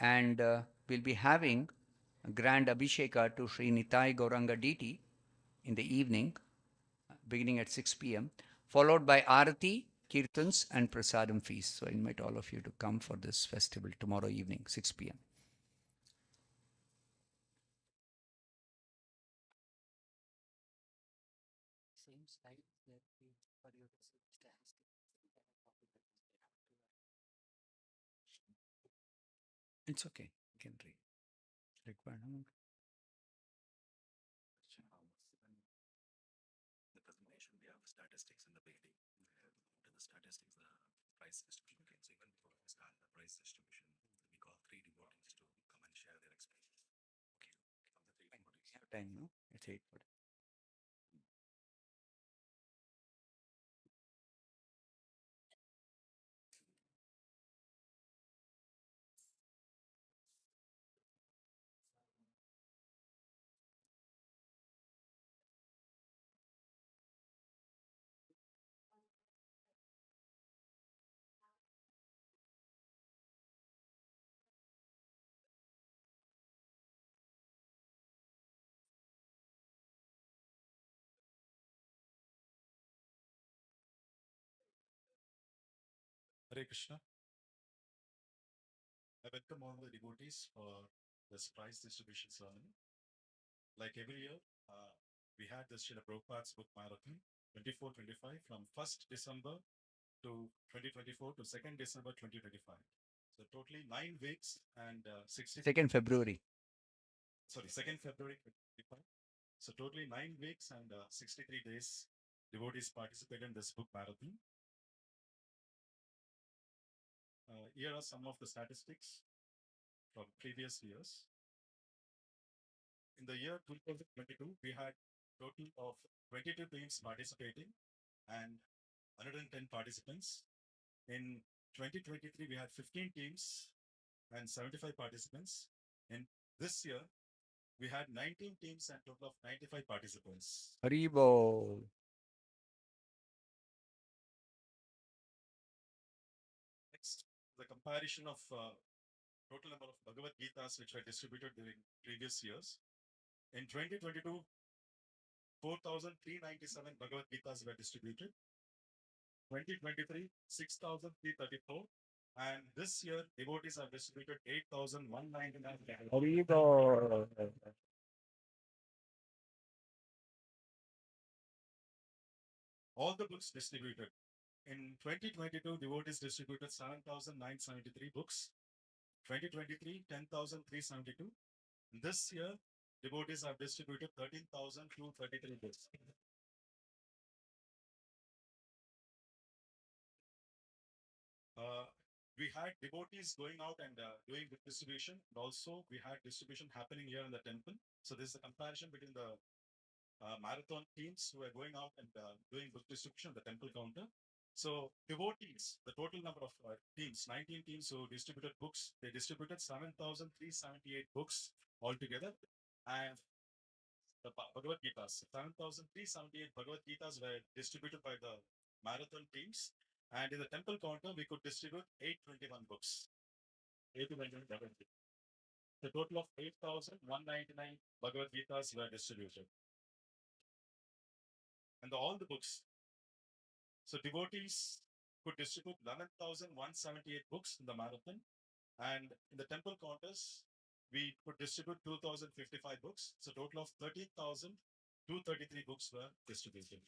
And we'll be having a grand Abhisheka to Sri Nitai Gauranga Diti in the evening, beginning at 6 p.m., followed by Arati, Kirtans, and Prasadam feast. So I invite all of you to come for this festival tomorrow evening, 6 p.m. Same slide that we for your It's okay. You can read. Requirement. The presentation, we have statistics in the beginning. After the statistics, the price distribution. Okay, so even before we start the price distribution, we call three devotees to come and share their experience. Okay. Of the three devotees. We have time, no? It's 8:40. Hare Krishna. I welcome all the devotees for this prize distribution ceremony. Like every year, we had this Srila Prabhupada's book marathon 24-25 from 1st December to 2024 to 2nd December 2025. So totally 9 weeks and 2nd February. 2nd February 2025. So totally 9 weeks and 63 days devotees participate in this book marathon. Here are some of the statistics from previous years. In the year 2022, we had total of 22 teams participating and 110 participants. In 2023, we had 15 teams and 75 participants. In this year, we had 19 teams and total of 95 participants. Haribo. Next, the comparison of total number of Bhagavad Gitas which were distributed during previous years. In 2022, 4,397 Bhagavad Gitas were distributed. 2023, 6,334. And this year, devotees have distributed 8,199. Haribo. All the books distributed. In 2022, devotees distributed 7,973 books. 2023, 10,372. This year, devotees have distributed 13,233 books. We had devotees going out and doing book distribution. And also, we had distribution happening here in the temple. So this is a comparison between the marathon teams who are going out and doing book distribution at the temple counter. So devotees, the total number of teams, 19 teams who distributed books, they distributed 7,378 books altogether. And the Bhagavad Gitas, 7,378 Bhagavad Gitas were distributed by the marathon teams. And in the temple counter, we could distribute 821 books. 821. The total of 8,199 Bhagavad Gitas were distributed. And all the books. So devotees could distribute 11,178 books in the marathon. And in the temple counters, we could distribute 2,055 books. So total of 13,233 books were distributed.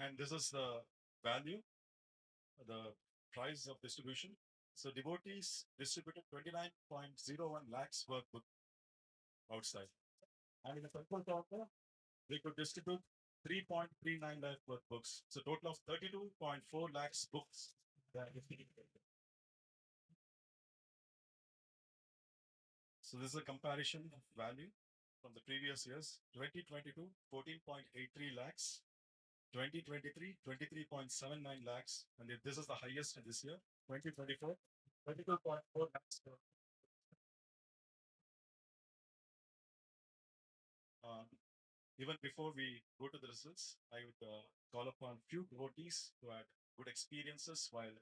And this is the value, the price of distribution. So devotees distributed 29.01 lakhs worth book outside. And in the temple counter, they could distribute 3.39 lakh worth books. So total of 32.4 lakhs books. So this is a comparison of value from the previous years. 2022, 14.83 lakhs. 2023, 23.79 lakhs. And this is the highest in this year. 2024, 22.4 lakhs. Even before we go to the results, I would call upon few devotees who had good experiences while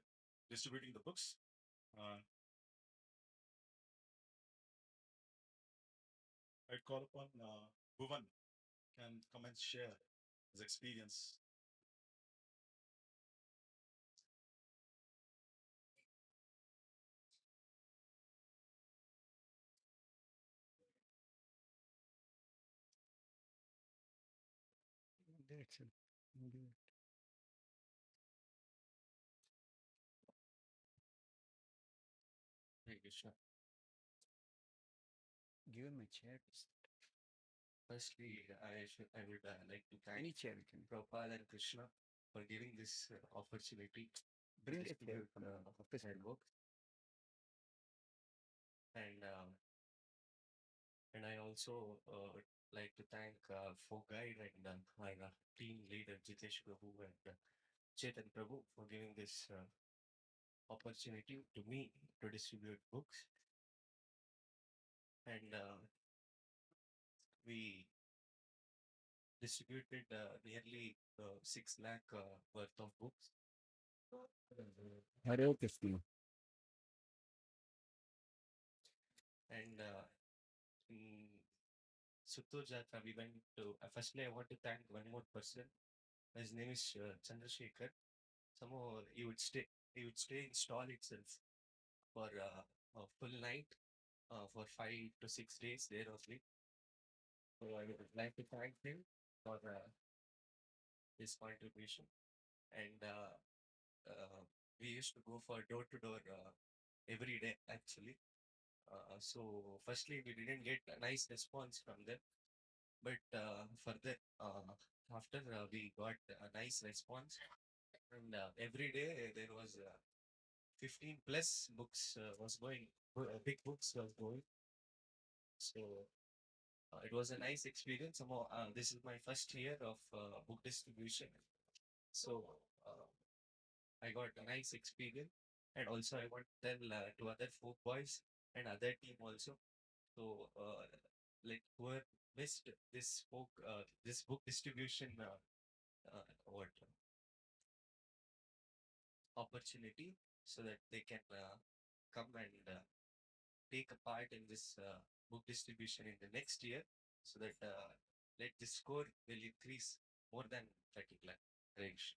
distributing the books. I'd call upon Bhuvan can come and share his experience. That's it. Hare Krishna. Give him a chair. Firstly, I would like to Any thank chair you can. Prabhupada and Krishna for giving this opportunity to Bring a chair distribute from the office. their book. And I also like to thank for guide and my team leader Jitesh Prabhu and Chetan Prabhu for giving this opportunity to me to distribute books. And we distributed nearly 6 lakh worth of books. Hare Krishna. And in Suttur Jatra, we went to. Firstly, I want to thank one more person. His name is Chandrasekhar. Somehow he would stay. He would stay in stall itself for a full night, for 5 to 6 days there only. So I would like to thank him for his contribution. And we used to go for door to door every day actually. So firstly, we didn't get a nice response from them. But further, after we got a nice response, and every day there was 15 plus books was going, big books was going. So it was a nice experience. Somehow, this is my first year of book distribution. So uh, I got a nice experience. And also I want to tell to other folk boys and other team also. So like whoever missed this book distribution what opportunity, so that they can come and take a part in this book distribution in the next year, so that let the score will increase more than 30 lakh range.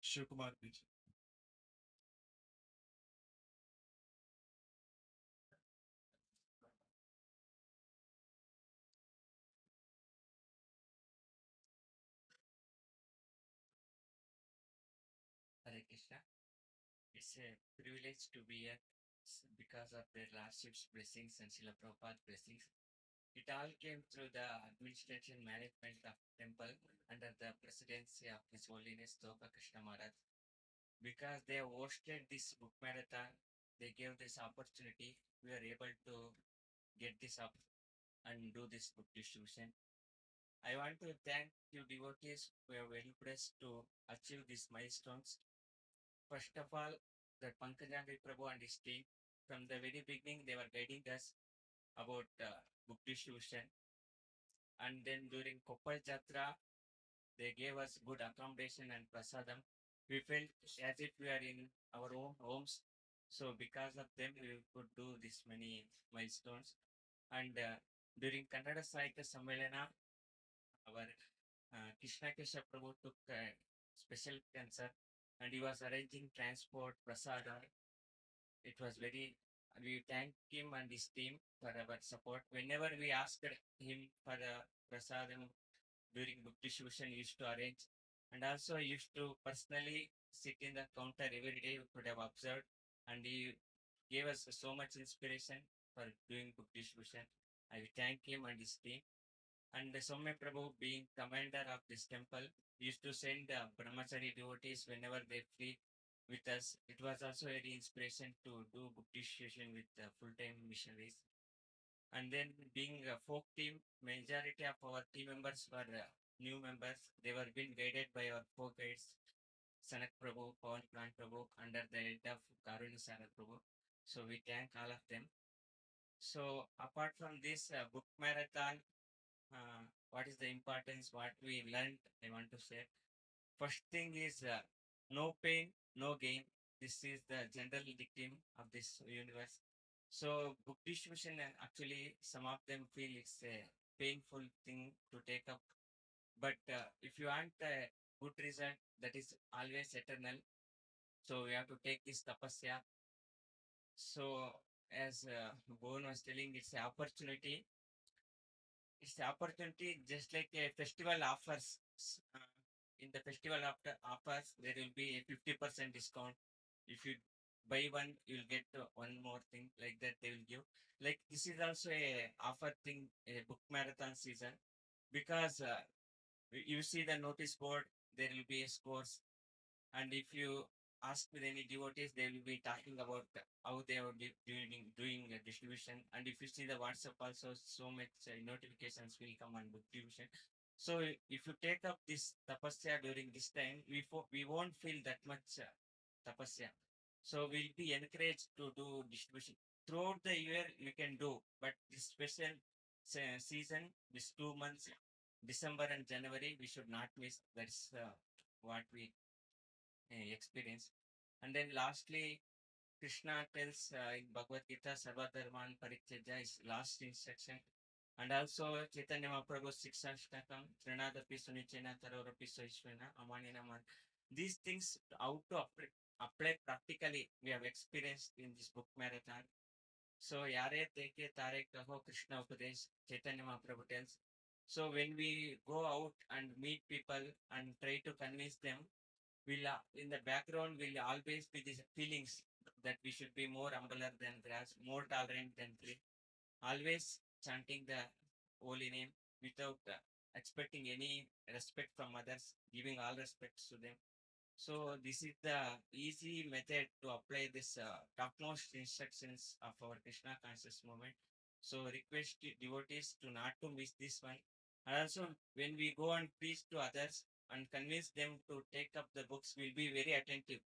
Shivkumar, please. Hare Krishna. It's a privilege to be here because of their Lordship's blessings and Srila Prabhupada's blessings. It all came through the administration management of temple under the presidency of His Holiness Stoka Krishna Maharaj. Because they hosted this book marathon, they gave this opportunity. We are able to get this up and do this book distribution. I want to thank you devotees who are well blessed to achieve these milestones. First of all, the Pankajangi Prabhu and his team, from the very beginning, they were guiding us about book distribution. And then during Koppal Jatra, they gave us good accommodation and prasadam. We felt as if we are in our own homes. So because of them, we could do this many milestones. And during Kannada Sahitya Sammelana, our Krishna Kesha Prabhu took special concern and he was arranging transport, prasadam. It was very, we thank him and his team for our support. Whenever we asked him for prasadam during book distribution, he used to arrange. And also, he used to personally sit in the counter every day, we could have observed. And he gave us so much inspiration for doing book distribution. I thank him and his team. And Swami Prabhu, being commander of this temple, used to send brahmachari devotees whenever they free with us. It was also very inspiration to do book distribution with full-time missionaries. And then being a folk team, majority of our team members were new members. They were being guided by our folk guides, Sanak Prabhu, Pawan Pran Prabhu, under the head of Karuni Sagar Prabhu. So we thank all of them. So apart from this book marathon, what is the importance, what we learned, I want to say. First thing is no pain, no gain. This is the general dictum of this universe. So book distribution, actually, some of them feel it's a painful thing to take up. But if you want a good result, that is always eternal. So we have to take this tapasya. So as Bhuvan was telling, it's an opportunity. It's an opportunity just like a festival offers. In the festival after offers, there will be a 50% discount. If you buy one, you'll get one more thing like that they will give. Like this is also a offer thing, a book marathon season, because you see the notice board, there will be a scores, and if you ask with any devotees, they will be talking about how they are doing distribution. And if you see the WhatsApp also, so much notifications will come on book distribution. So if you take up this tapasya during this time, we won't feel that much tapasya. So we'll be encouraged to do distribution throughout the year. You can do, but this special season, this 2 months, December and January, we should not miss. That's what we experience. And then lastly, Krishna tells in Bhagavad Gita, Sarva Dharman Parityajya is last instruction. And also Chaitanya Mahaprabhu Sikshashtakam, Trinadapi Sunichena Tarorapi Soishvena, Amanina Man. These things, how to apply practically, we have experienced in this book marathon. So Yare Teke Tare Kaho Krishna Upadesh, Chaitanya Mahaprabhu tells. So when we go out and meet people and try to convince them, will in the background will always be these feelings that we should be more humbler than grass, more tolerant than tree. always chanting the holy name without expecting any respect from others, giving all respects to them. So this is the easy method to apply this topmost instructions of our Krishna conscious movement. So request devotees to not to miss this one. And also when we go and preach to others and convince them to take up the books, we'll be very attentive.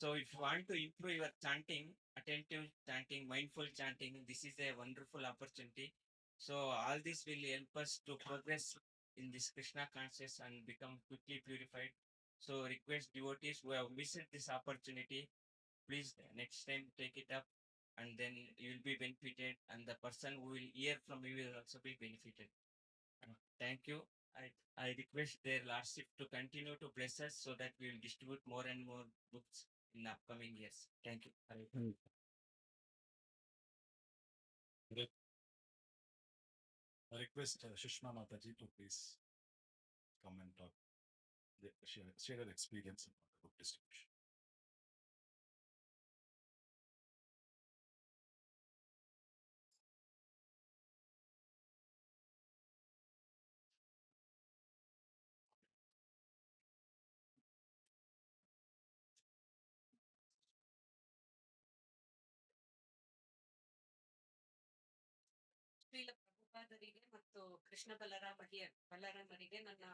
So if you want to improve your chanting, attentive chanting, mindful chanting, this is a wonderful opportunity. So all this will help us to progress in this Krishna conscious and become quickly purified. So request devotees who have missed this opportunity, please next time take it up, and then you will be benefited, and the person who will hear from you will also be benefited. Thank you. I request their lordship to continue to bless us so that we will distribute more and more books in the upcoming years. Thank you. I request Shushma Mataji to please come and talk, share her experience about the book distribution. Srila ಪ್ರಭುಪಾದರಿಗೆ ಮತ್ತು ಕೃಷ್ಣ ಬಲರಾಮರಿಗೆ ನನ್ನ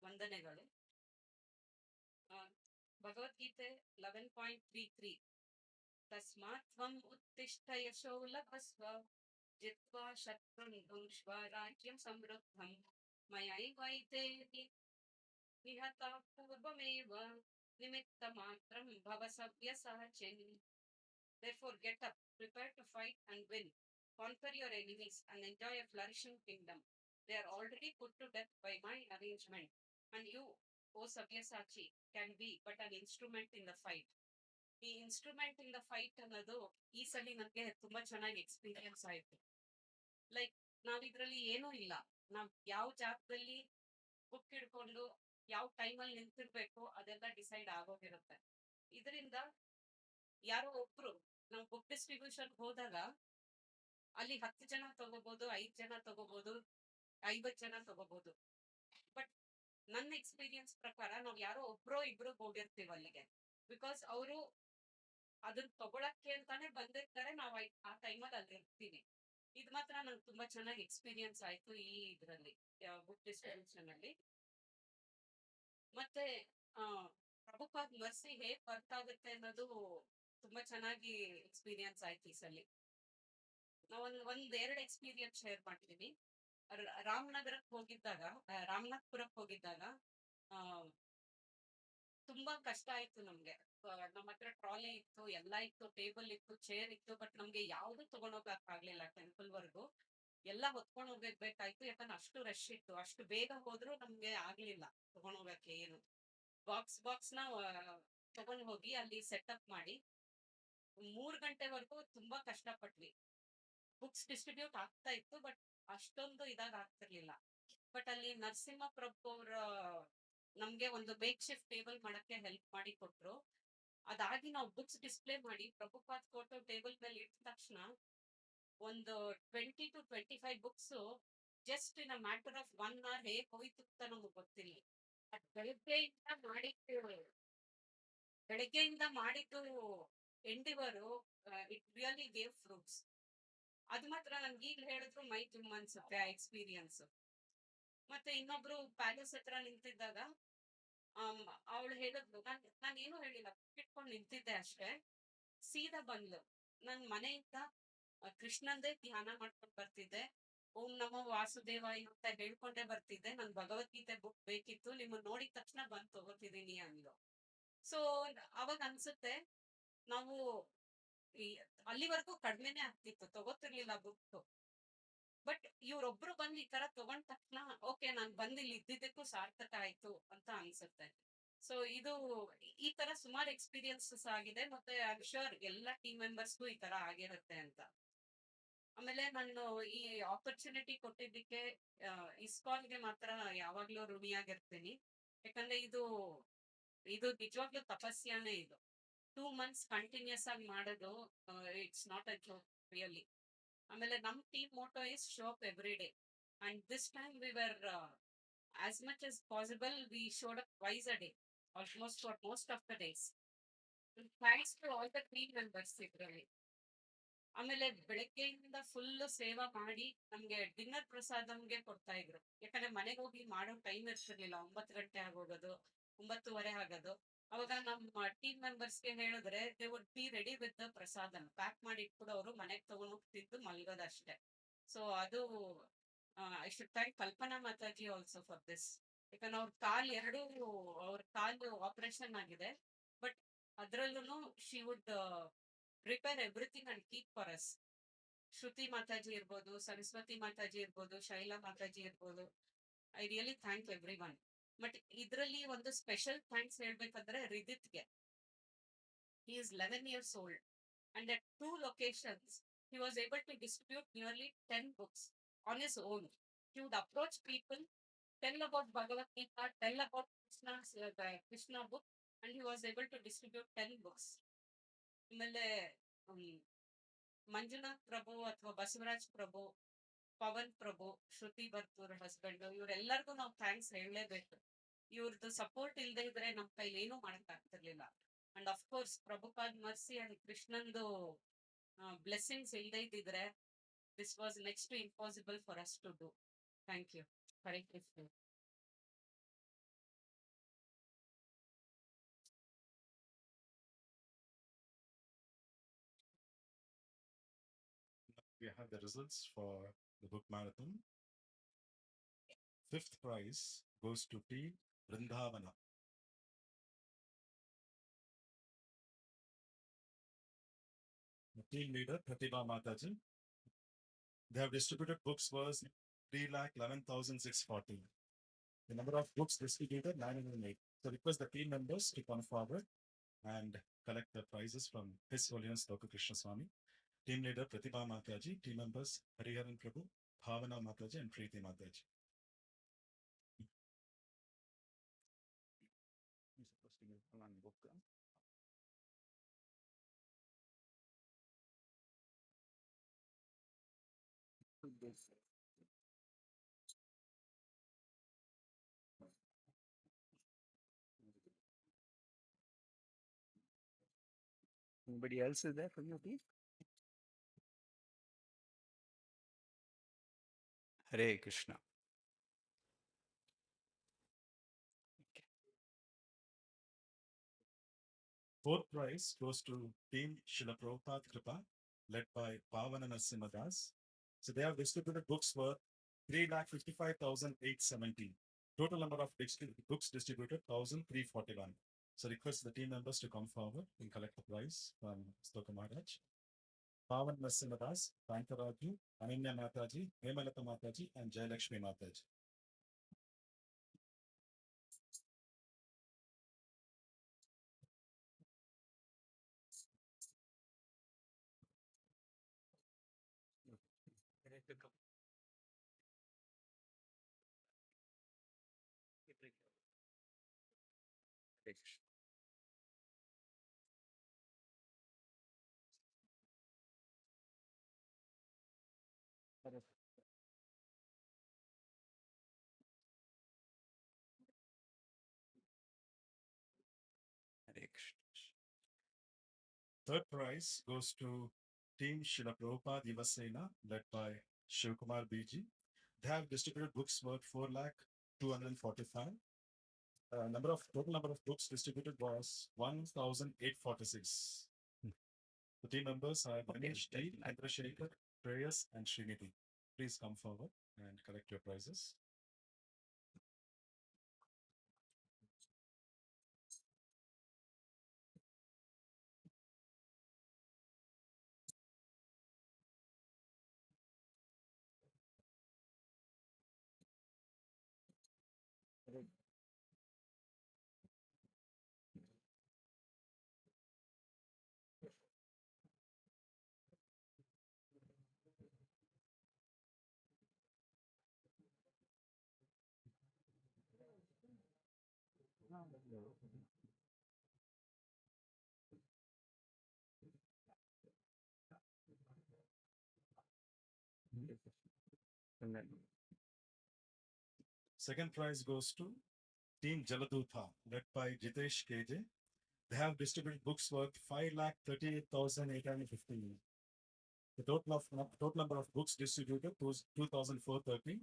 ವಂದನೆಗಳು. ಭಗವದ್ಗೀತೆ 11.33 ತಸ್ಮಾತ್ ತ್ವಂ ಉತ್ತಿಷ್ಠ ಯಶೋ ಲಭಸ್ವ ಜಿತ್ವಾ ಶತ್ರುನ್ ಭುಂಕ್ಷ್ವ ರಾಜ್ಯಂ ಸಮೃದ್ಧಂ ಮಯೈವೈತೆ ನಿಹತಾ ಪೂರ್ವಮೇವ ನಿಮಿತ್ತ ಮಾತ್ರಂ ಭವ ಸವ್ಯಸಾಚಿನ್. Therefore get up, prepare to fight and win. Conquer your enemies and enjoy a flourishing kingdom. They are already put to death by my arrangement, and you, O Sabyasachi, can be but an instrument in the fight. ಈ instrument in the fight ಅನ್ನೋದು ಈ ಸಲ ನನಗೆ ತುಂಬಾ ಚೆನ್ನಾಗಿ experience ಆಯ್ತು. Like ನಾವಿದ್ರಲ್ಲಿ ಏನೂ ಇಲ್ಲ, ನಾವ್ ಯಾವ ಜಾಗದಲ್ಲಿ ಬುಕ್ ಹಿಡ್ಕೊಂಡು ಯಾವ ಟೈಮಲ್ಲಿ ನಿಂತಿರ್ಬೇಕು ಅದೆಲ್ಲ ಡಿಸೈಡ್ ಆಗೋಗಿರುತ್ತೆ. ಇದರಿಂದ ಯಾರೋ ಒಬ್ರು ನಾವು ಬುಕ್ ಡಿಸ್ಟ್ರಿಬ್ಯೂಷನ್ ಹೋದಾಗ ಅಲ್ಲಿ 10 ಜನ ತಗೋಬಹುದು, 5 ಜನ ತಗೋಬಹುದು, 50 ಜನ ತಗೋಬಹುದು. ಬಟ್ ನನ್ನ ಎಕ್ಸ್ಪೀರಿಯನ್ಸ್ ಪ್ರಕಾರ ನಾವು ಯಾರೋ ಒಬ್ರೋ ಇಬ್ರು ಹೋಗಿರ್ತೀವಿ ಅಲ್ಲಿಗೆ. ಬಿಕಾಸ್ ಅವರು ಅದನ್ನ ತಗೊಳಕ್ಕೆ ಅಂತಾನೆ ಬಂದಿರ್ತಾರೆ, ನಾವು ಆ ಟೈಮಲ್ಲಿ ಅಲ್ಲಿ ಇರ್ತೀವಿ. ಇದು ಮಾತ್ರ ನಂಗೆ ತುಂಬಾ ಚೆನ್ನಾಗಿ ಎಕ್ಸ್ಪೀರಿಯನ್ಸ್ ಆಯ್ತು ಈ ಇದರಲ್ಲಿ ಬುಕ್ ಡಿಸ್ಟ್ರಿಬ್ಯೂಷನ್ ಅಲ್ಲಿ. ಮತ್ತೆ ಪ್ರಭುಪಾದ್ ಮರ್ಸಿ ಹೇಗ್ ಬರ್ತಾಗುತ್ತೆ ಅನ್ನೋದು ತುಂಬಾ ಚೆನ್ನಾಗಿ ಎಕ್ಸ್ಪೀರಿಯನ್ಸ್ ಆಯ್ತು ಈ ಸಲ. ನಾವು ಒಂದೆರಡು ಎಕ್ಸ್ಪೀರಿಯನ್ಸ್ ಶೇರ್ ಮಾಡ್ತೀನಿ. ರಾಮನಗರಕ್ಕೆ ಹೋಗಿದ್ದಾಗ, ರಾಮನಾಥ್ಪುರಕ್ಕೆ ಹೋಗಿದ್ದಾಗ ತುಂಬಾ ಕಷ್ಟ ಆಯ್ತು ನಮ್ಗೆ. ನಮ್ಮ ಹತ್ರ ಟ್ರಾಲಿ ಇತ್ತು, ಎಲ್ಲ ಇತ್ತು, ಟೇಬಲ್ ಇತ್ತು, ಚೇರ್ ಇತ್ತು, ಬಟ್ ನಮ್ಗೆ ಯಾವ್ದು ತಗೊಂಡೋಗಕ್ ಆಗ್ಲಿಲ್ಲ ಟೆಂಪಲ್ ವರ್ಗು. ಎಲ್ಲ ಹೊತ್ಕೊಂಡು ಹೋಗ್ಬೇಕಾಯ್ತು, ಯಾಕಂದ್ರೆ ಅಷ್ಟು ರಶ್ ಇತ್ತು. ಅಷ್ಟು ಬೇಗ ಹೋದ್ರು ನಮ್ಗೆ ಆಗ್ಲಿಲ್ಲ ತಗೊಂಡೋಗಕ್ಕೆ ಏನು. ಬಾಕ್ಸ್ ನ ತಗೊಂಡ್ ಹೋಗಿ ಅಲ್ಲಿ ಸೆಟಪ್ ಮಾಡಿ 3 ಗಂಟೆವರೆಗೂ ತುಂಬಾ ಕಷ್ಟಪಟ್ವಿ. ಬುಕ್ಸ್ ಡಿಸ್ಟ್ರಿಬ್ಯೂಟ್ ಆಗ್ತಾ ಇತ್ತು, ಬಟ್ ಅಷ್ಟೊಂದು ಇದಾಗ ಆಗ್ತಿರ್ಲಿಲ್ಲ. ಬಟ್ ಅಲ್ಲಿ ನರಸಿಂಹ ಪ್ರಭು ಅವ್ರ ನಮ್ಗೆ ಒಂದು ಮೇಕ್ ಶಿಫ್ಟ್ ಟೇಬಲ್ ಮಾಡಕ್ಕೆ ಹೆಲ್ಪ್ ಮಾಡಿ ಕೊಟ್ರು. ಅದಾಗಿ ನಾವು ಬುಕ್ಸ್ ಡಿಸ್ಪ್ಲೇ ಮಾಡಿ ಪ್ರಭುಪಾದ್ ಫೋಟೋ ಟೇಬಲ್ ಮೇಲೆ ಇಟ್ಟ ತಕ್ಷಣ ಒಂದು 20 to 25 books just in a matter of 1 hour ಹೇಗ್ ಹೋಯ್ತು ಅಂತ ನಮ್ಗೆ ಗೊತ್ತಿಲ್ಲ. ಅದ್ ಬೆಳಗ್ಗೆಯಿಂದ ಮಾಡಿದ್ದು ಎಂಡಿವರು ಇಟ್ ರಿಯಲಿ ಗೇವ್ ಫ್ರೂಟ್ಸ್. ಅದು ಮಾತ್ರ ನನ್ಗೆ ಈಗ ಹೇಳಿದ್ರು ಮೈ ತುಂಬ ಅನ್ಸುತ್ತೆ ಆ ಎಕ್ಸ್ಪೀರಿಯನ್ಸ್. ಮತ್ತೆ ಇನ್ನೊಬ್ರು ಪ್ಯಾಲೇಸ್ ಹತ್ರ ನಿಂತಿದ್ದಾಗ ಅವಳು ಹೇಳಿದ್ಲು, ನಾನು ಏನು ಹೇಳಿಲ್ಲ, ಇಟ್ಕೊಂಡು ನಿಂತಿದ್ದೆ ಅಷ್ಟೇ. ಸೀದಾ ಬಂದ್ಲು. ನನ್ ಮನೆಯಿಂದ ಕೃಷ್ಣಂದೇ ಧ್ಯಾನ ಮಾಡ್ಕೊಂಡು ಬರ್ತಿದ್ದೆ. ಓಂ ನಮೋ ವಾಸುದೇವಾಯ ಅಂತ ಹೇಳ್ಕೊಂಡೇ ಬರ್ತಿದ್ದೆ. ನನ್ ಭಗವದ್ಗೀತೆ ಬುಕ್ ಬೇಕಿತ್ತು, ನಿಮ್ಮನ್ನ ನೋಡಿದ ತಕ್ಷಣ ಬಂದು ತಗೋತಿದೀನಿ ಅಂದ್ಲು. ಸೊ ಅವಾಗ ಅನ್ಸುತ್ತೆ ನಾವು ಅಲ್ಲಿವರೆಗೂ ಕಡಿಮೆನೆ ಆಗ್ತಿತ್ತು, ತಗೋತಿರ್ಲಿಲ್ಲ ಬುಕ್. ಬಟ್ ಇವ್ರೊಬ್ರು ಬಂದು ಈ ತರ ತಗೊಂಡ ತಕ್ಷಣ ಓಕೆ, ನಾನ್ ಬಂದು ಇಲ್ಲಿ ಇದ್ದಿದ್ದಕ್ಕೂ ಸಾರ್ಥಕ ಆಯ್ತು ಅಂತ ಅನ್ಸುತ್ತೆ. ಸೊ ಇದು ಈ ತರ ಸುಮಾರು ಎಕ್ಸ್ಪೀರಿಯನ್ಸಸ್ ಆಗಿದೆ. ಮತ್ತೆ ಐ ಆಮ್ ಶ್ಯೂರ್ ಎಲ್ಲ ಟೀಮ್ ಮೆಂಬರ್ಸ್ಗೂ ಈ ತರ ಆಗಿರುತ್ತೆ ಅಂತ. ಆಮೇಲೆ ನಾನು ಈ ಆಪರ್ಚುನಿಟಿ ಕೊಟ್ಟಿದ್ದಕ್ಕೆ ಇಸ್ಕಾನ್ಗೆ ಮಾತ್ರ ಯಾವಾಗ್ಲೂ ಋಣಿಯಾಗಿರ್ತೀನಿ. ಯಾಕಂದ್ರೆ ಇದು ನಿಜವಾಗ್ಲೂ ತಪಸ್ಯಾನೇ. ಇದು 2 months ಕಂಟಿನ್ಯೂಸ್ ಆಗಿ ಮಾಡೋದು, it's not a joke really. ಆಮೇಲೆ ನಮ್ಮ team motto is show up every day. And this time we were as much as possible we showed up twice a day, almost for most of the days. Thanks to all the team members ಇದ್ರಲ್ಲಿ. ಆಮೇಲೆ ಬೆಳಗ್ಗೆಯಿಂದ full ಸೇವಾ ಮಾಡಿ ನಮ್ಗೆ dinner ಪ್ರಸಾದ ನಮ್ಗೆ ಕೊಡ್ತಾ ಇದ್ರು. ಯಾಕಂದ್ರೆ ಮನೆಗೆ ಹೋಗಿ ಮಾಡೋ ಟೈಮ್ ಇರ್ತಿರ್ಲಿಲ್ಲ, 9 ಗಂಟೆ ಆಗೋಗೋದು, 9:30 ಆಗೋದು. ಅವಾಗ ನಮ್ಮ ಟೀಮ್ ಮೆಂಬರ್ಸ್ಗೆ ಹೇಳಿದ್ರೆ they would be ready with the ಪ್ರಸಾದನ ಪ್ಯಾಕ್ ಮಾಡಿ ಇಟ್ಬಿಡೋರು, ಮನೆಗೆ ತಗೊಂಡು ಹೋಗ್ತಿದ್ದು ಮಲ್ಗೋದಷ್ಟೇ. ಸೊ ಅದು I should thank Kalpana Mataji also for this. ಯಾಕಂದ್ರೆ ಅವ್ರ ಕಾಲು ಆಪರೇಷನ್ ಆಗಿದೆ, ಬಟ್ ಅದ್ರಲ್ಲೂ she would prepare everything and keep for us. Shruti Mataji ಇರ್ಬೋದು, ಸರಸ್ವತಿ ಮಾತಾಜಿ ಇರ್ಬೋದು, ಶೈಲಾ ಮಾತಾಜಿ ಇರ್ಬೋದು. I really thank everyone. But ಇದರಲ್ಲಿ ಒಂದು ಸ್ಪೆಷಲ್ ಥ್ಯಾಂಕ್ಸ್ ಹೇಳ್ಬೇಕಂದ್ರೆ ರಿದಿತ್ಗೆ. He is 11 years old and at 2 locations he was able to distribute nearly 10 books on his own. He would approach people, tell about Bhagavad Gita, tell about Krishna book, and he was able to distribute 10 books. ಆಮೇಲೆ ಮಂಜುನಾಥ್ ಪ್ರಭು ಅಥವಾ ಬಸವರಾಜ್ ಪ್ರಭು, ಪವನ್ ಪ್ರಭು, ಶ್ರುತಿ Barthur husband, ಇವರೆಲ್ಲರಿಗೂ ನಾವು thanks ಹೇಳಲೇಬೇಕು. ಇವ್ರದ್ದು support ಇಲ್ಲದೆ ಇದ್ರೆ ನಮ್ಮ ಕೈಲಿ ಏನೂ ಮಾಡಕ್ ಆಗ್ತಿರ್ಲಿಲ್ಲ. And of course Prabhupada mercy and ಕೃಷ್ಣಂದು ಬ್ಲೆಸ್ಸಿಂಗ್ಸ್ ಇಲ್ಲದೆ ಇದ್ದಿದ್ರೆ this was next to impossible for us to do. Thank you. Hare Krishna. We have the results for the book marathon. Fifth prize goes to Team Vrindavana. The team leader, Pratibha Mataji. They have distributed books was 3,11,640. The number of books distributed 908. So request the team members to come forward and collect the prizes from His Holiness Dr. Krishna Swami. Team leader Pratibha Mataji, team members Hariharan Prabhu, Bhavana Mataji, and Preeti Mataji. You're supposed to give one book. Anybody else is there from your team? Hare Krishna. Fourth prize goes to Team Srila Prabhupada Kripa, led by Pavana Narasimha Das. So they have distributed books worth 3,55,870. Total number of books distributed 1,341. So request the team members to come forward and collect the prize from Stoka Maharaj. Pavan Narasimha Das, Kantaraju, Ananya Mataji, Hemalata Mataji, and Jayalakshmi Mataji. Hare Krishna. Third prize goes to Team Srila Prabhupada Yuvasena, led by Shivkumar Biji. They have distributed books worth 4,245. Total number of books distributed was 1,846. The team members are Ganesh D, Chandrasekhar, Prayas, and Srinidhi. Please come forward and collect your prizes. Second prize goes to Team Jaladutha, led by Jitesh KJ. They have distributed books worth 5,38,815. The total number of books distributed was 2,430.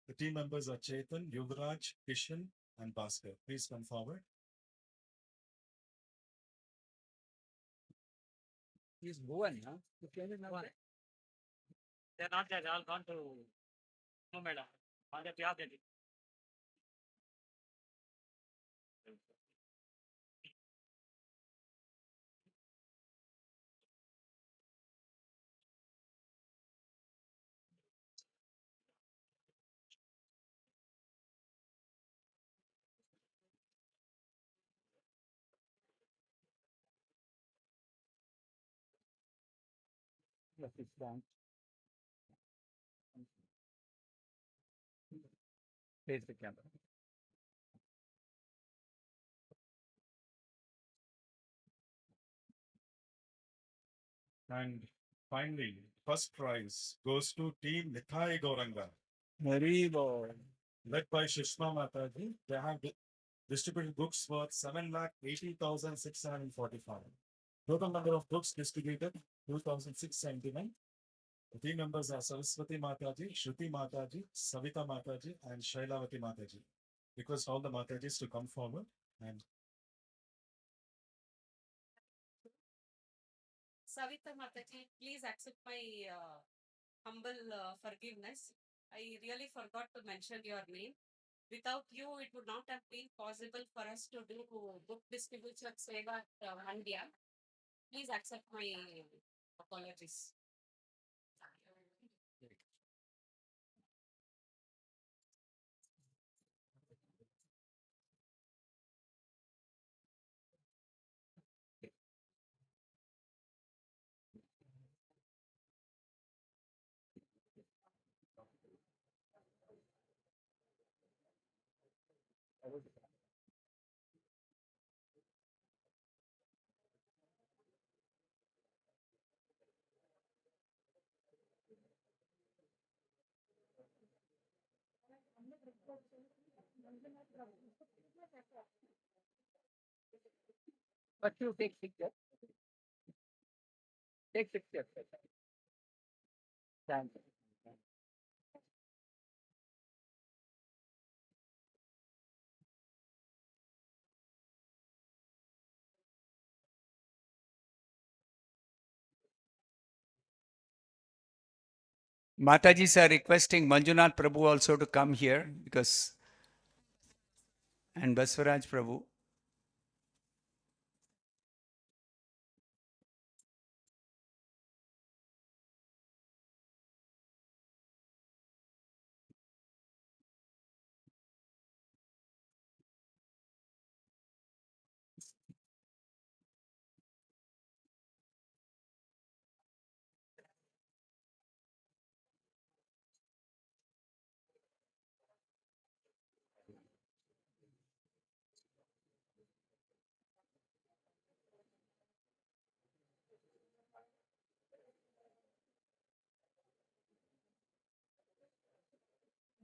The team members are Chetan, Yuvraj, Kishan, and Bhaskar. Please come forward. He's Bhuvan, huh? The friend is not there. They're not there. They all gone to no, madam. On the path, they Yes, it's down. Face the camera. And finally, first prize goes to Team Nithai Gauranga, Very good. led by Shishma Mataji. They have distributed books worth 7,80,645. Total number of books distributed 2,679. The team members are Saraswati Mataji, Shruti Mataji, Savita Mataji, and Shailavati Mataji. Request all the Matajis to come forward and Savita Mataji, please accept my humble forgiveness. I really forgot to mention your name. Without you, it would not have been possible for us to do book distribution seva at India. Please accept my apologies. But you take 6 steps. Take 6 steps. Thank you. Matajis are requesting Manjunath Prabhu also to come here because, and Baswaraj Prabhu.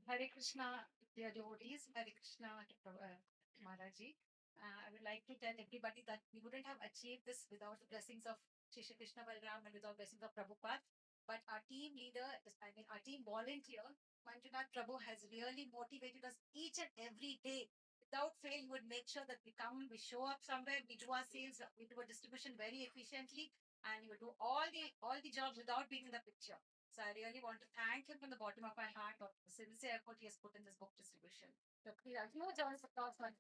Hare Krishna, dear devotees, Hare Krishna Maharaji. I would like to tell everybody that we wouldn't have achieved this without the blessings of Shri Krishna Balram and without blessings of Prabhupada. But our team leader, our team volunteer, Manjunath Prabhu has really motivated us each and every day. Without fail, he would make sure that we come, we show up somewhere, we do our sales, we do our distribution very efficiently, and he will do all the jobs without being in the picture. So I really want to thank him from the bottom of my heart for the sincere effort he has put in this book distribution. So please, huge round of applause for him.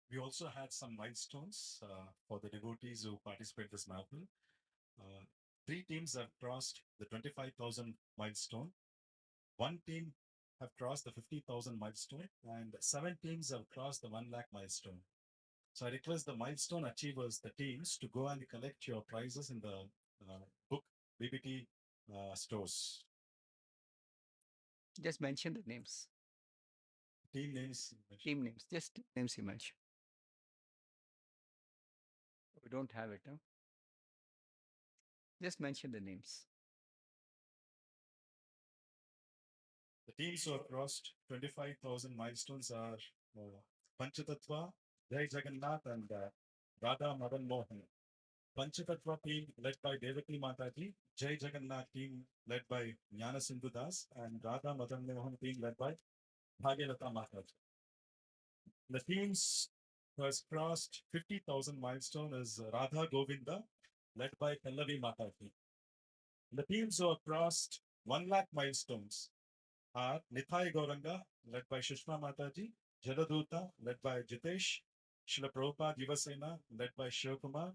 we also had some milestones for the devotees who participate in this marathon. Uh, 3 teams have crossed the 25,000 milestone. 1 team have crossed the 50,000 milestone, and 7 teams have crossed the 1 lakh milestone. So I request the milestone achievers, the teams, to go and collect your prizes in the book BBT stores. Just mention the names. Team names. Team names. Just names you mention. We don't have it, huh? Just mention the names. The teams who have crossed 25,000 milestones are Panchatattva, Jai Jagannath, and Radha Madan Mohan. Panchatattva team led by Devaki Mataji, Jai Jagannath team led by Jnana Sindhu Das, and Radha Madan Mohan team led by Bhagyavatha Mataji. The teams who has crossed 50,000 milestone is Radha Govinda, led by Pallavi Mataji. The teams who have crossed 1 lakh milestones are Nithai Gauranga, led by Shushma Mataji, Jaladuta, led by Jitesh, Srila Prabhupada Yuvasena, led by Shivakumar,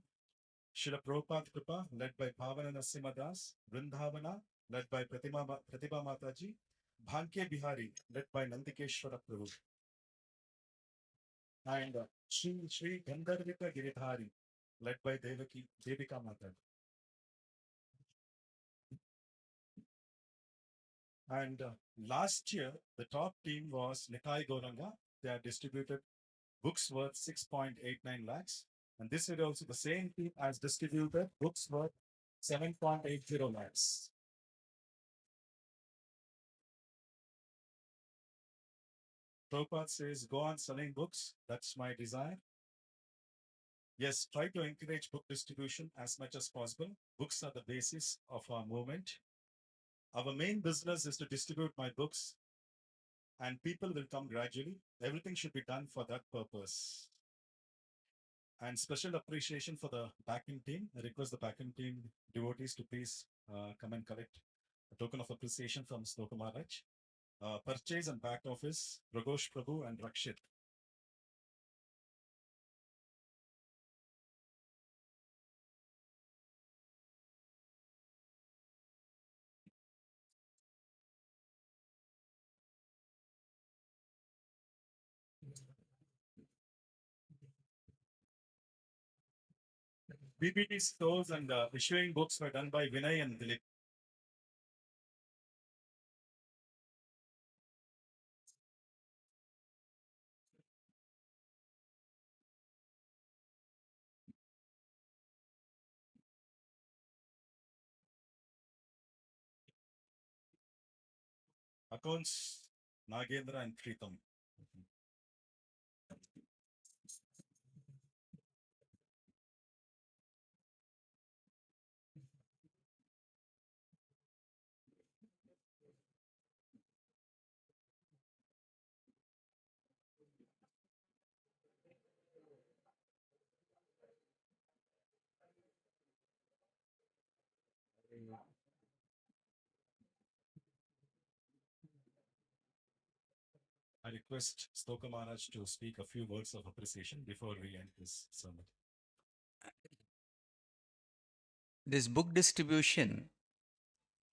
Srila Prabhupada Kripa, led by Bhavana Narasimha Das, Vrindavana, led by Pratibha Mataji, Bhanke Bihari, led by Nandikeshwara Prabhu, and Sri Gandharvika Giridhari, led by Devika Mataji. And last year, the top team was Nitai Gauranga. They are distributed books worth 6.89 lakhs. And this year also the same team has distributed books worth 7.80 lakhs. Prabhupada says, go on selling books. That's my desire. Yes, try to encourage book distribution as much as possible. Books are the basis of our movement. Our main business is to distribute my books, and people will come gradually. Everything should be done for that purpose. And special appreciation for the backend team. I request the backend team devotees to please come and collect a token of appreciation from Stoka Maharaj. Purchase and back office, Pragosh Prabhu and Rakshit. BBT stores and issuing books were done by Vinay and Dilip. Accounts, Nagendra and Pritam. I request Stoka Maharaj to speak a few words of appreciation before we end this sermon. This book distribution,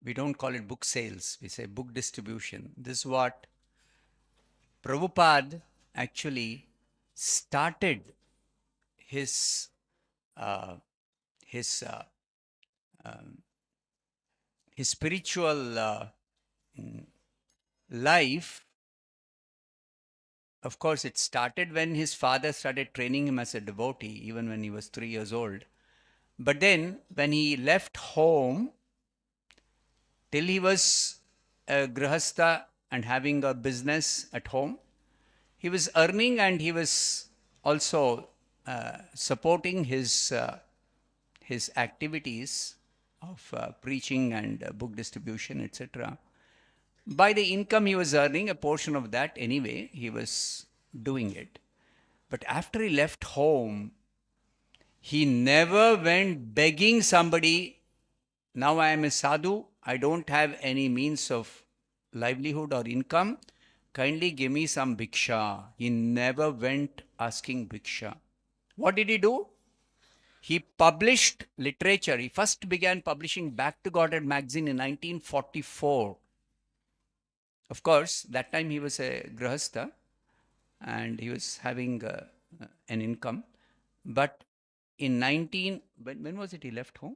we don't call it book sales, we say book distribution. This is what Prabhupada actually started his uh, his uh, um, his spiritual life. Of course, it started when his father started training him as a devotee, even when he was 3 years old. But then, when he left home, till he was a grihastha and having a business at home, he was earning and he was also supporting his activities of preaching and book distribution, etc. By the income he was earning, a portion of that anyway, he was doing it. But after he left home, he never went begging somebody, now I am a sadhu, I don't have any means of livelihood or income, kindly give me some bhiksha. He never went asking bhiksha. What did he do? He published literature. He first began publishing Back to Godhead magazine in 1944. Of course, that time he was a grihastha and he was having an income. But in when was it he left home?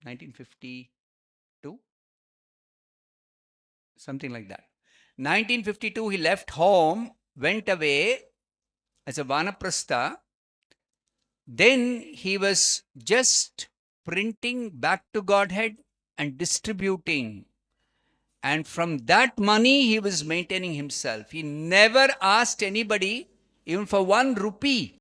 1952? something like that. 1952, he left home, went away as a vanaprastha. Then he was just printing back to Godhead and distributing. And from that money, he was maintaining himself. He never asked anybody, even for 1 rupee.